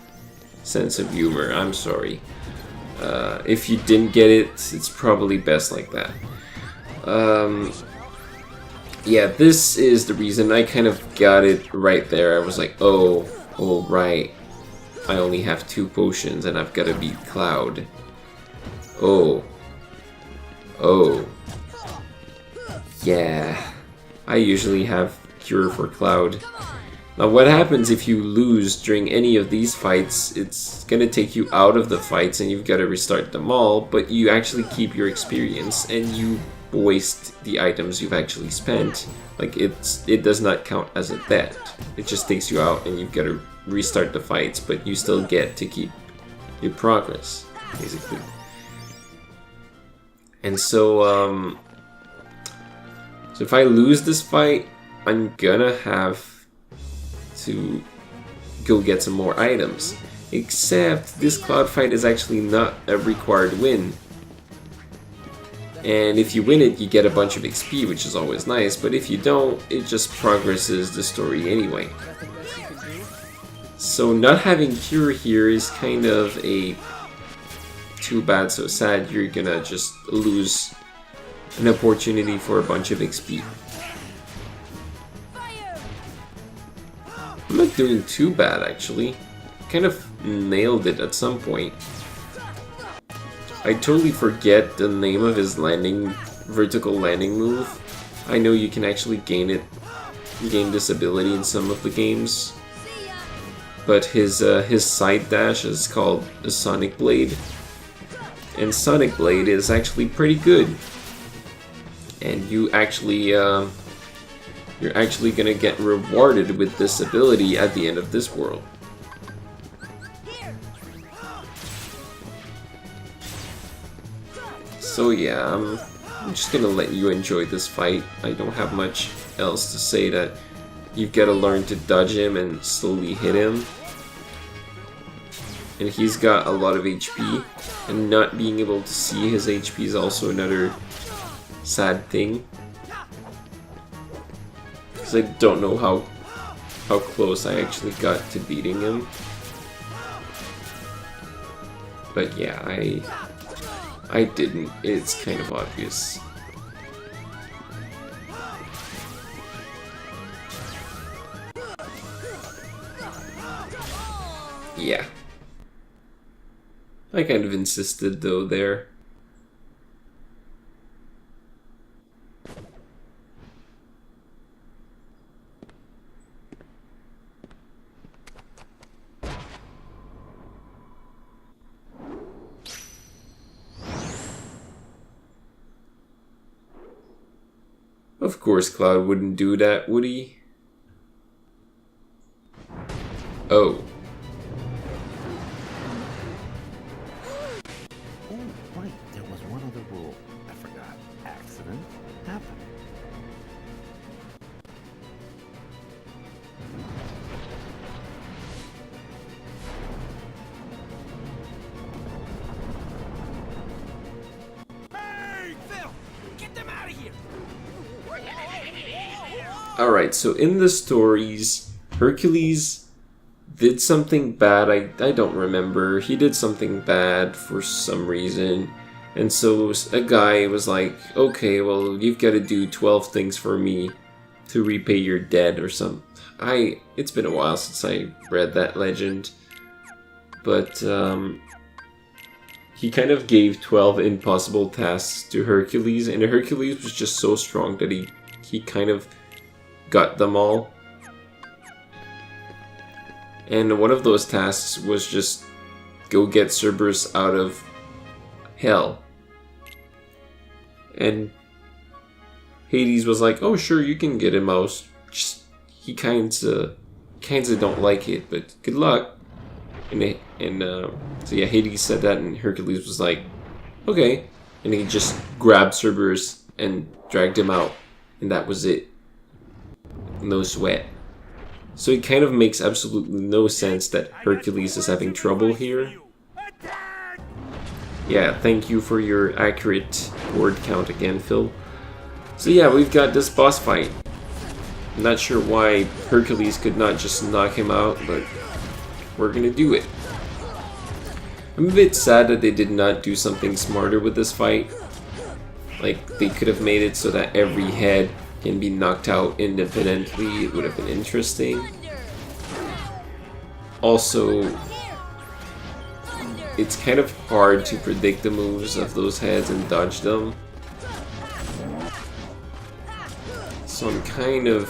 sense of humor. I'm sorry. If you didn't get it, it's probably best like that. Yeah, this is the reason. I kind of got it right there. I was like, oh right. I only have 2 potions and I've got to beat Cloud. Oh. Yeah. I usually have Cure for Cloud. Now what happens if you lose during any of these fights, it's gonna take you out of the fights and you've got to restart them all, but you actually keep your experience and you waste the items you've actually spent. Like it does not count as a debt. It just takes you out and you've got to restart the fights, but you still get to keep your progress, basically. And so if I lose this fight, I'm gonna have to go get some more items. Except this Cloud fight is actually not a required win. And if you win it, you get a bunch of XP, which is always nice, but if you don't, it just progresses the story anyway. So not having Cure here is kind of a too bad, so sad. You're gonna just lose an opportunity for a bunch of XP. I'm not doing too bad, actually. Kind of nailed it at some point. I totally forget the name of his vertical landing move. I know you can actually gain this ability in some of the games. But his side dash is called the Sonic Blade. And Sonic Blade is actually pretty good. And you're actually gonna get rewarded with this ability at the end of this world. So yeah, I'm just gonna let you enjoy this fight. I don't have much else to say. That you've got to learn to dodge him and slowly hit him. And he's got a lot of HP, and not being able to see his HP is also another sad thing. Because I don't know how close I actually got to beating him. But yeah, I didn't. It's kind of obvious. Yeah. I kind of insisted though there. Of course Cloud wouldn't do that, would he? Oh. Oh, right. Alright, so in the stories, Hercules did something bad. I don't remember. He did something bad for some reason. And so a guy was like, okay, well, you've got to do 12 things for me to repay your debt or something. It's been a while since I read that legend. But he kind of gave 12 impossible tasks to Hercules, and Hercules was just so strong that he kind of got them all. And one of those tasks was just go get Cerberus out of hell. And Hades was like, oh sure, you can get him out. Just, he kinda don't like it, but good luck. So yeah, Hades said that, and Hercules was like, okay. And he just grabbed Cerberus and dragged him out. And that was it. No sweat. So it kind of makes absolutely no sense that Hercules is having trouble here. Yeah, thank you for your accurate word count again, Phil. So yeah, we've got this boss fight. I'm not sure why Hercules could not just knock him out, but we're gonna do it. I'm a bit sad that they did not do something smarter with this fight. Like, they could have made it so that every head can be knocked out independently. It would have been interesting. Also, it's kind of hard to predict the moves of those heads and dodge them. So I'm kind of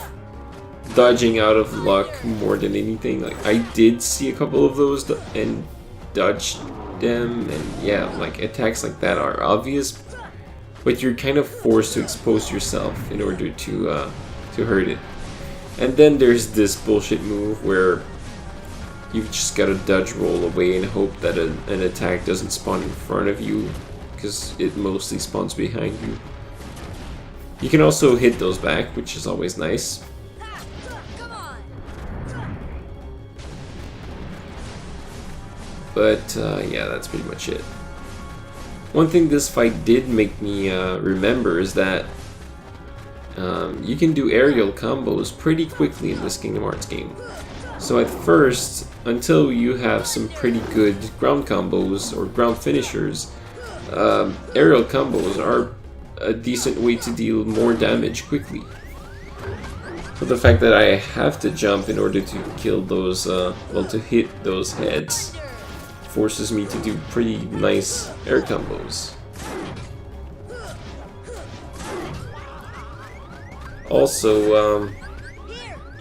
dodging out of luck more than anything. Like, I did see a couple of those and dodged them, and yeah, like attacks like that are obvious, but you're kind of forced to expose yourself in order to hurt it. And then there's this bullshit move where you've just got to dodge roll away and hope that an attack doesn't spawn in front of you, because it mostly spawns behind you. You can also hit those back, which is always nice. But yeah, that's pretty much it. One thing this fight did make me remember is that you can do aerial combos pretty quickly in this Kingdom Hearts game. So at first, until you have some pretty good ground combos or ground finishers, aerial combos are a decent way to deal more damage quickly. But the fact that I have to jump in order to kill those, well, to hit those heads, forces me to do pretty nice air combos. Also,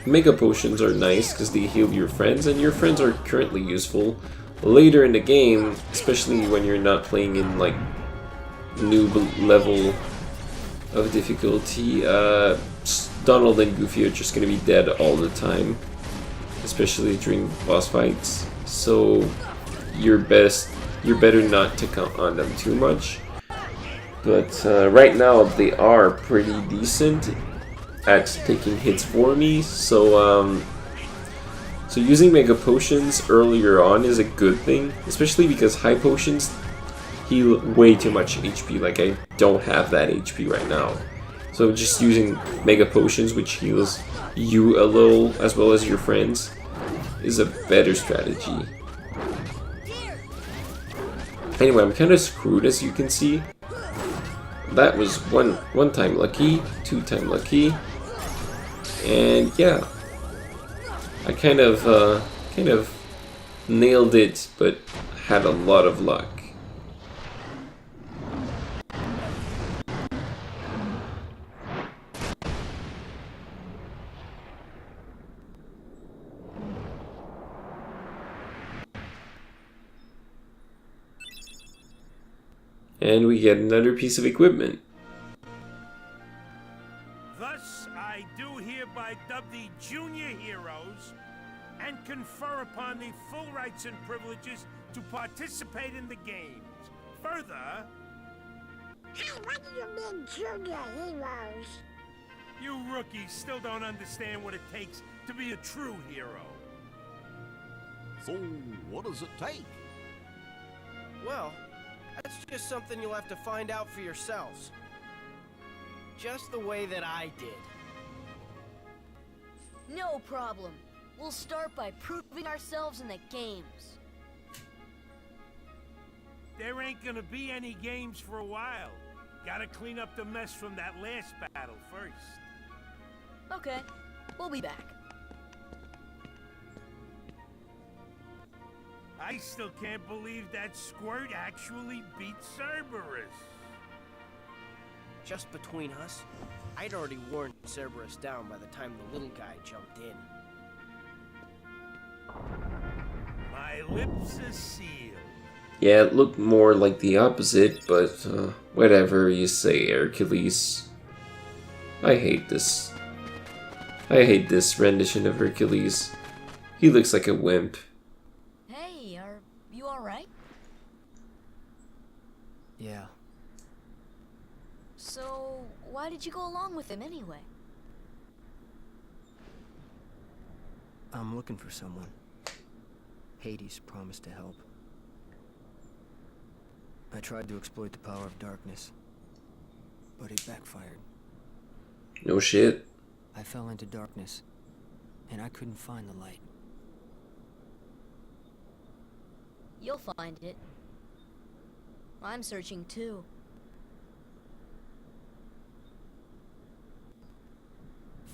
Mega Potions are nice because they heal your friends, and your friends are currently useful. Later in the game, especially when you're not playing in like noob level of difficulty, Donald and Goofy are just gonna be dead all the time, especially during boss fights. So you're better not to count on them too much. But right now they are pretty decent at taking hits for me, so so using Mega Potions earlier on is a good thing, especially because High Potions heal way too much HP. Like, I don't have that HP right now, so just using Mega Potions, which heals you a little as well as your friends, is a better strategy. Anyway, I'm kind of screwed, as you can see. That was one time lucky, 2-time lucky. And yeah, I kind of nailed it, but had a lot of luck. And we get another piece of equipment. Thus, I do hereby dub thee junior heroes and confer upon thee full rights and privileges to participate in the games. Further... Hey, what do you mean, junior heroes? You rookies still don't understand what it takes to be a true hero. So, what does it take? Well, that's just something you'll have to find out for yourselves. just the way that I did. No problem. We'll start by proving ourselves in the games. There ain't gonna be any games for a while. Gotta clean up the mess from that last battle first. Okay, we'll be back. I still can't believe that squirt actually beat Cerberus. Just between us, I'd already worn Cerberus down by the time the little guy jumped in. My lips are sealed. Yeah, it looked more like the opposite, but whatever you say, Hercules. I hate this. I hate this rendition of Hercules. He looks like a wimp. Hey, are you alright? Yeah. So, why did you go along with him anyway? I'm looking for someone. Hades promised to help. I tried to exploit the power of darkness, but it backfired. No shit. I fell into darkness, and I couldn't find the light. You'll find it. I'm searching too.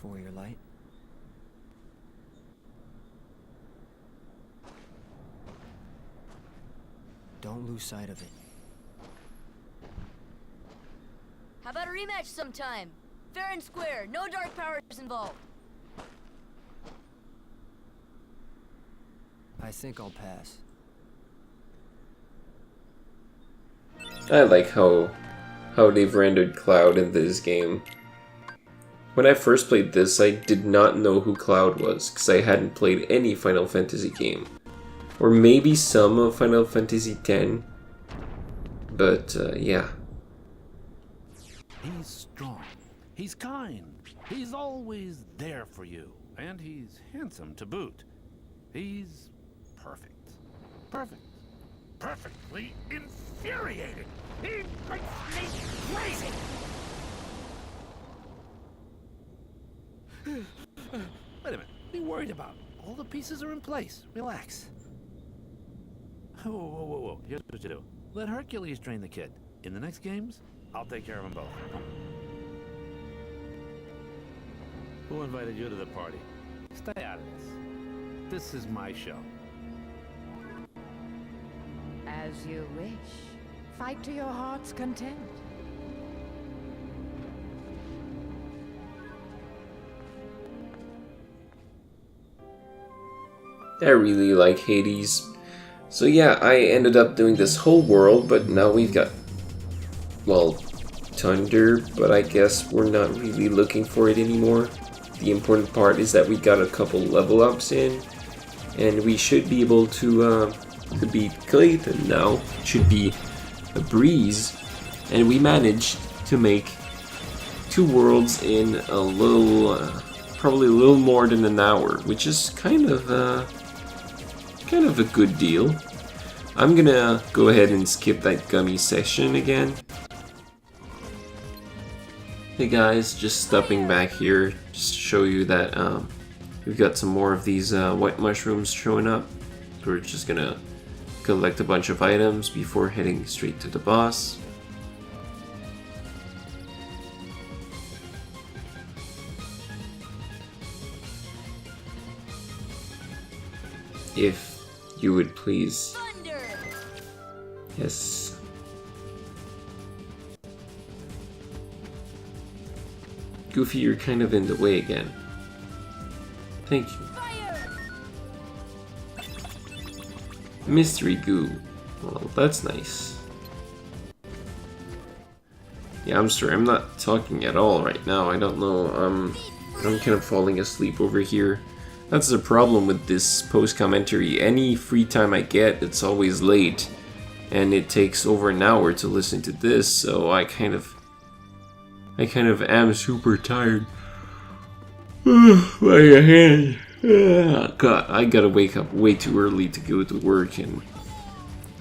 For your light? Don't lose sight of it. How about a rematch sometime? Fair and square, no dark powers involved. I think I'll pass. I like how they've rendered Cloud in this game. When I first played this, I did not know who Cloud was, because I hadn't played any Final Fantasy game. Or maybe some of Final Fantasy X. But, yeah. He's strong. He's kind. He's always there for you. And he's handsome to boot. He's perfect. Perfect. Perfectly infuriating. He makes me crazy. Wait a minute. What are you worried about? All the pieces are in place. Relax. Whoa, whoa, whoa, whoa. Here's what you do. Let Hercules train the kid. In the next games, I'll take care of them both. Who invited you to the party? Stay out of this. This is my show. As you wish. Fight to your heart's content. I really like Hades. So yeah, I ended up doing this whole world, but now we've got, well, Thunder, but I guess we're not really looking for it anymore. The important part is that we got a couple level ups in, and we should be able to beat Clayton now. It should be a breeze, and we managed to make 2 worlds in a little, probably a little more than an hour, which is kind of a good deal. I'm gonna go ahead and skip that gummy session again. Hey guys, just stopping back here just to show you that we've got some more of these white mushrooms showing up. We're just gonna collect a bunch of items before heading straight to the boss. If you would please. Thunder! Yes. Goofy, you're kind of in the way again. Thank you. Fire! Mystery goo. Well, that's nice. Yeah, I'm sorry, I'm not talking at all right now. I don't know, I'm kind of falling asleep over here. That's the problem with this post-commentary. Any free time I get, it's always late. And it takes over an hour to listen to this, so I kind of am super tired. My hand. God, I gotta wake up way too early to go to work, and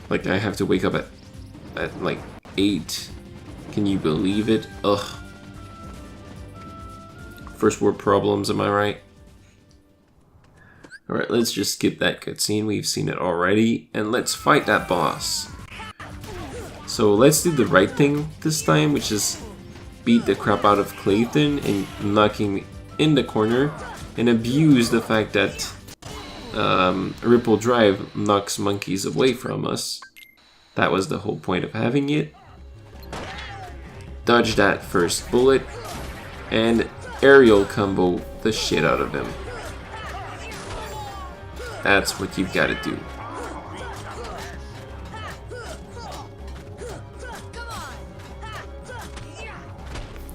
like I have to wake up at like 8. Can you believe it? Ugh. First world problems, am I right? Alright, let's just skip that cutscene. We've seen it already. And let's fight that boss. So let's do the right thing this time, which is beat the crap out of Clayton and knock him in the corner and abuse the fact that Ripple Drive knocks monkeys away from us. That was the whole point of having it. Dodge that first bullet and aerial combo the shit out of him. That's what you've got to do.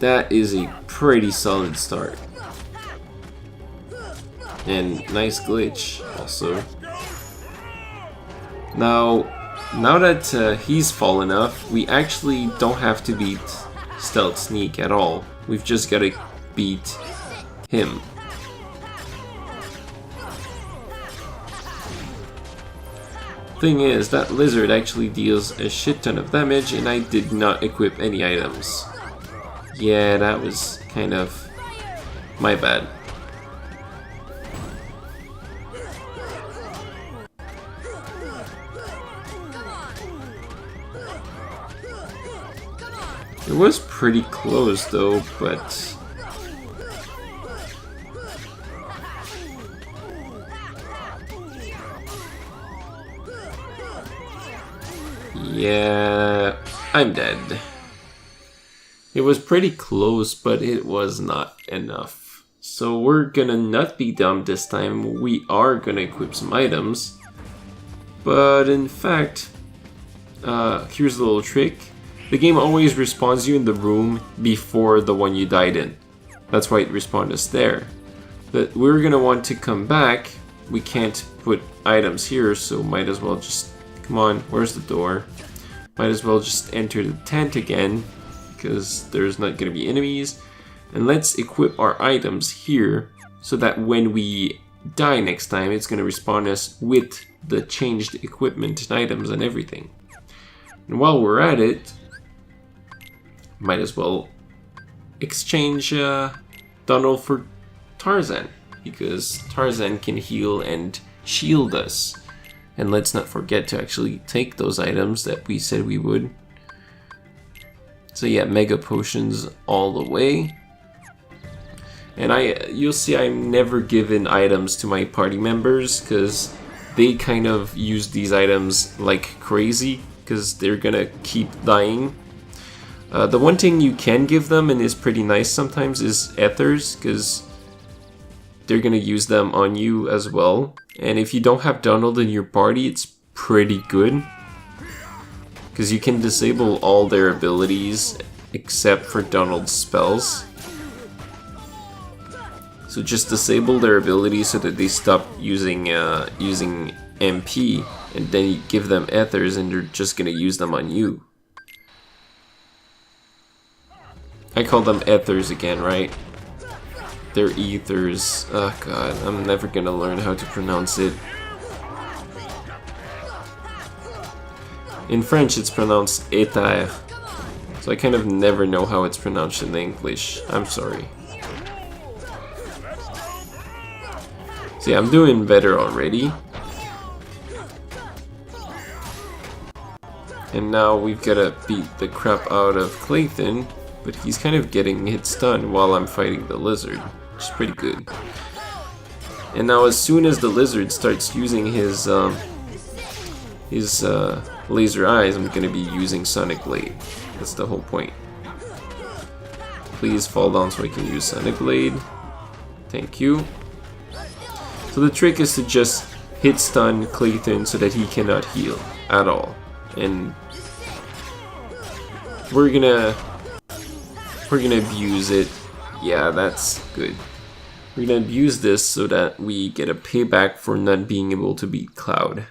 That is a pretty solid start. And nice glitch also. Now that he's fallen off, we actually don't have to beat Stealth Sneak at all. We've just got to beat him. Thing is, that lizard actually deals a shit ton of damage and I did not equip any items. Yeah, that was kind of my bad. It was pretty close though, but yeah, I'm dead. It was pretty close, but it was not enough. So we're gonna not be dumb this time. We are gonna equip some items. But in fact, here's a little trick. The game always respawns you in the room before the one you died in. That's why it respawned us there. But we're gonna want to come back. We can't put items here, so might as well just... Come on, where's the door? Might as well just enter the tent again, because there's not gonna be enemies. And let's equip our items here, so that when we die next time, it's gonna respawn us with the changed equipment and items and everything. And while we're at it, might as well exchange Donald for Tarzan, because Tarzan can heal and shield us. And let's not forget to actually take those items that we said we would. So yeah, mega potions all the way. And you'll see I'm never given items to my party members, because they kind of use these items like crazy, because they're gonna keep dying. The one thing you can give them, and is pretty nice sometimes, is ethers, because they're gonna use them on you as well. And if you don't have Donald in your party, it's pretty good, because you can disable all their abilities except for Donald's spells. So just disable their abilities so that they stop using MP, and then you give them ethers and they're just gonna use them on you. I call them ethers again, right? They're ethers. Oh god, I'm never gonna learn how to pronounce it. In French it's pronounced éther, so I kind of never know how it's pronounced in English. I'm sorry. So yeah, I'm doing better already. And now we've gotta beat the crap out of Clayton, but he's kind of getting hit stun while I'm fighting the lizard, which is pretty good. And now as soon as the lizard starts using his laser eyes, I'm gonna be using Sonic Blade. That's the whole point. Please fall down so I can use Sonic Blade. Thank you. So the trick is to just hit stun Clayton so that he cannot heal at all. And we're gonna abuse it. Yeah, that's good. We're gonna abuse this so that we get a payback for not being able to beat Cloud.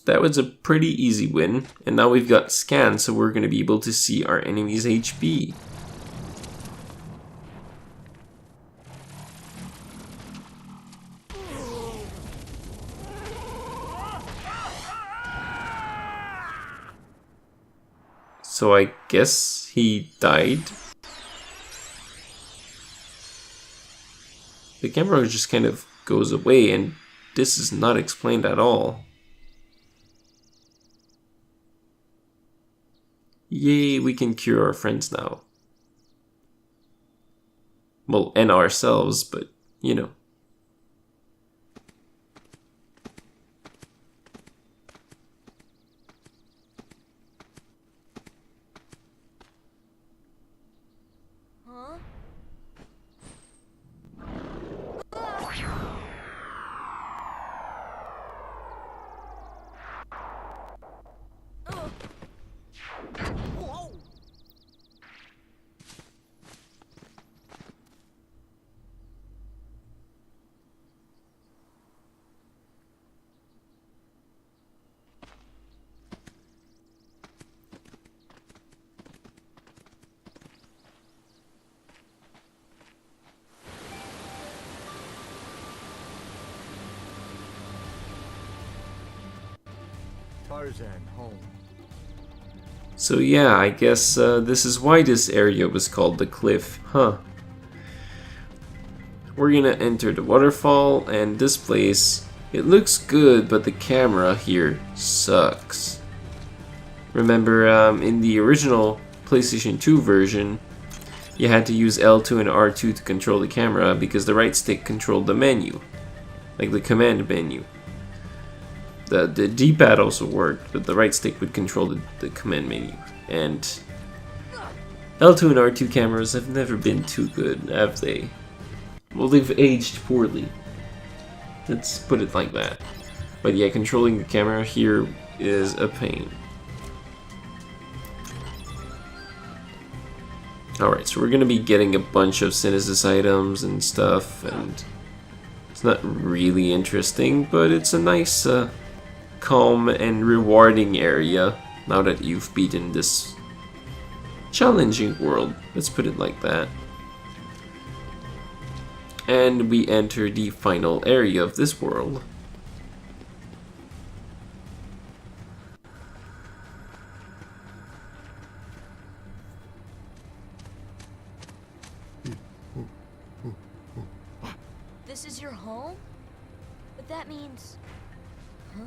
That was a pretty easy win, and now we've got scan, so we're gonna be able to see our enemy's HP. So I guess he died. the camera just kind of goes away, and this is not explained at all. Yay, we can cure our friends now. Well, and ourselves, but, you know. Huh? Tarzan, home. So yeah, I guess this is why this area was called the cliff, huh? We're gonna enter the waterfall, and this place, it looks good, but the camera here sucks. Remember, in the original PlayStation 2 version, you had to use L2 and R2 to control the camera because the right stick controlled the menu, like the command menu. The D-pad also worked, but the right stick would control the command menu. And L2 and R2 cameras have never been too good, have they? Well, they've aged poorly. Let's put it like that. But yeah, controlling the camera here is a pain. Alright, so we're gonna be getting a bunch of Synesis items and stuff, and it's not really interesting, but it's a nice, calm and rewarding area now that you've beaten this challenging world. Let's put it like that. And we enter the final area of this world. This is your home? But that means... Huh?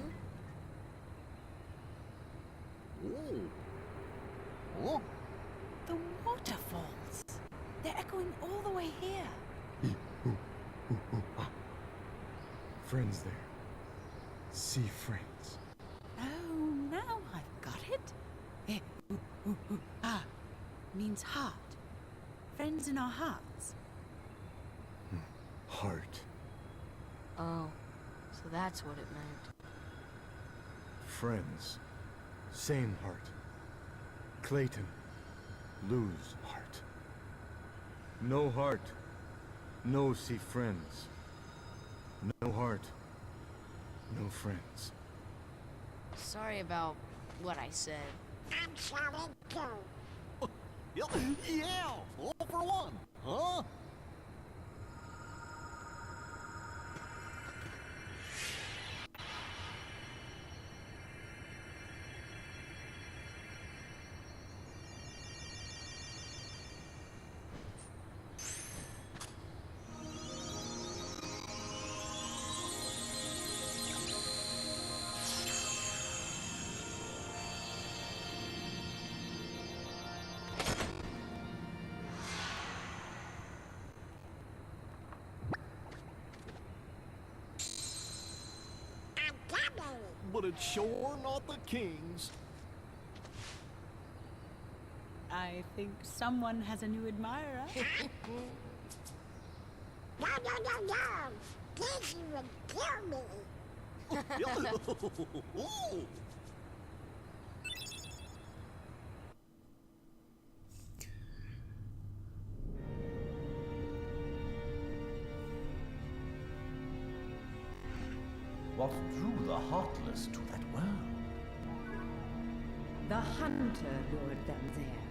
Oh. The waterfalls. They're echoing all the way here. Friends there. See friends. Oh, now I've got it. Ah, means heart. Friends in our hearts. Heart. Oh, so that's what it meant. Friends. Same heart. Clayton. Lose heart. No heart. No see friends. No heart. No friends. Sorry about what I said. I'm sorry too. Yeah, all for one, huh? But it's sure not the king's. I think someone has a new admirer. No. This would kill me. What drew the Heartless to that world? The hunter lured them there.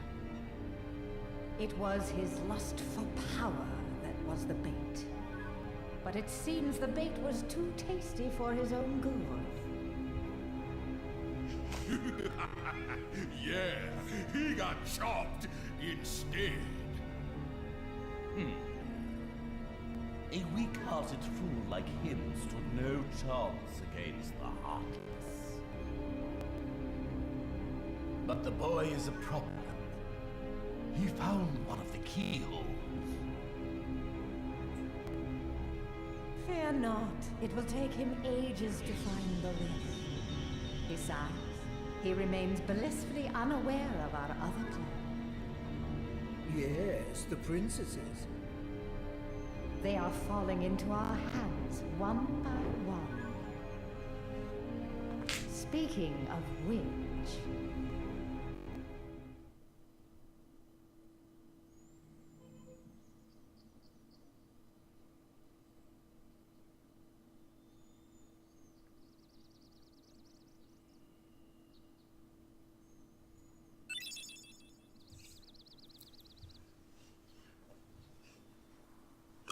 It was his lust for power that was the bait. But it seems the bait was too tasty for his own good. Yeah, he got chopped instead. A weak-hearted fool like him stood no chance against the Heartless. But the boy is a problem. He found one of the keyholes. Fear not. It will take him ages to find the lift. Besides, he remains blissfully unaware of our other plan. Yes, the princesses. They are falling into our hands one by one. Speaking of which...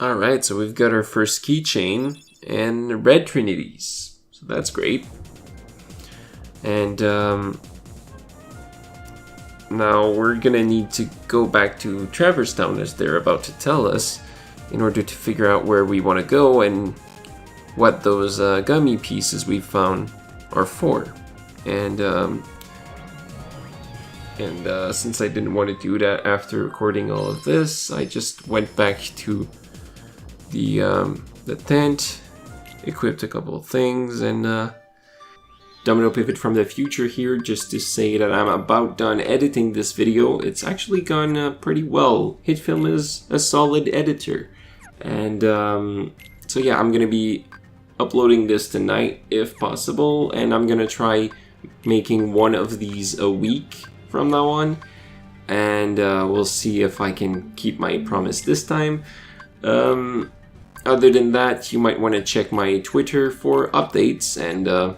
Alright, so we've got our first keychain and red trinities. So that's great. And now we're gonna need to go back to Traverse Town, as they're about to tell us, in order to figure out where we want to go and what those gummy pieces we found are for. And since I didn't want to do that after recording all of this, I just went back to the tent, equipped a couple of things, and Domino Pivot from the future here, just to say that I'm about done editing this video. It's actually gone pretty well. HitFilm is a solid editor, and so yeah, I'm gonna be uploading this tonight if possible, and I'm gonna try making one of these a week from now on, and we'll see if I can keep my promise this time. Other than that, you might want to check my Twitter for updates, and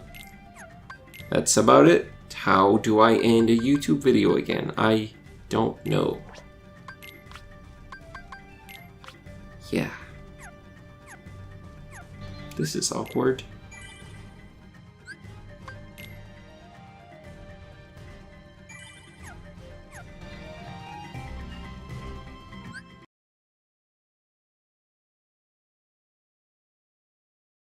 that's about it. How do I end a YouTube video again? I don't know. Yeah. This is awkward.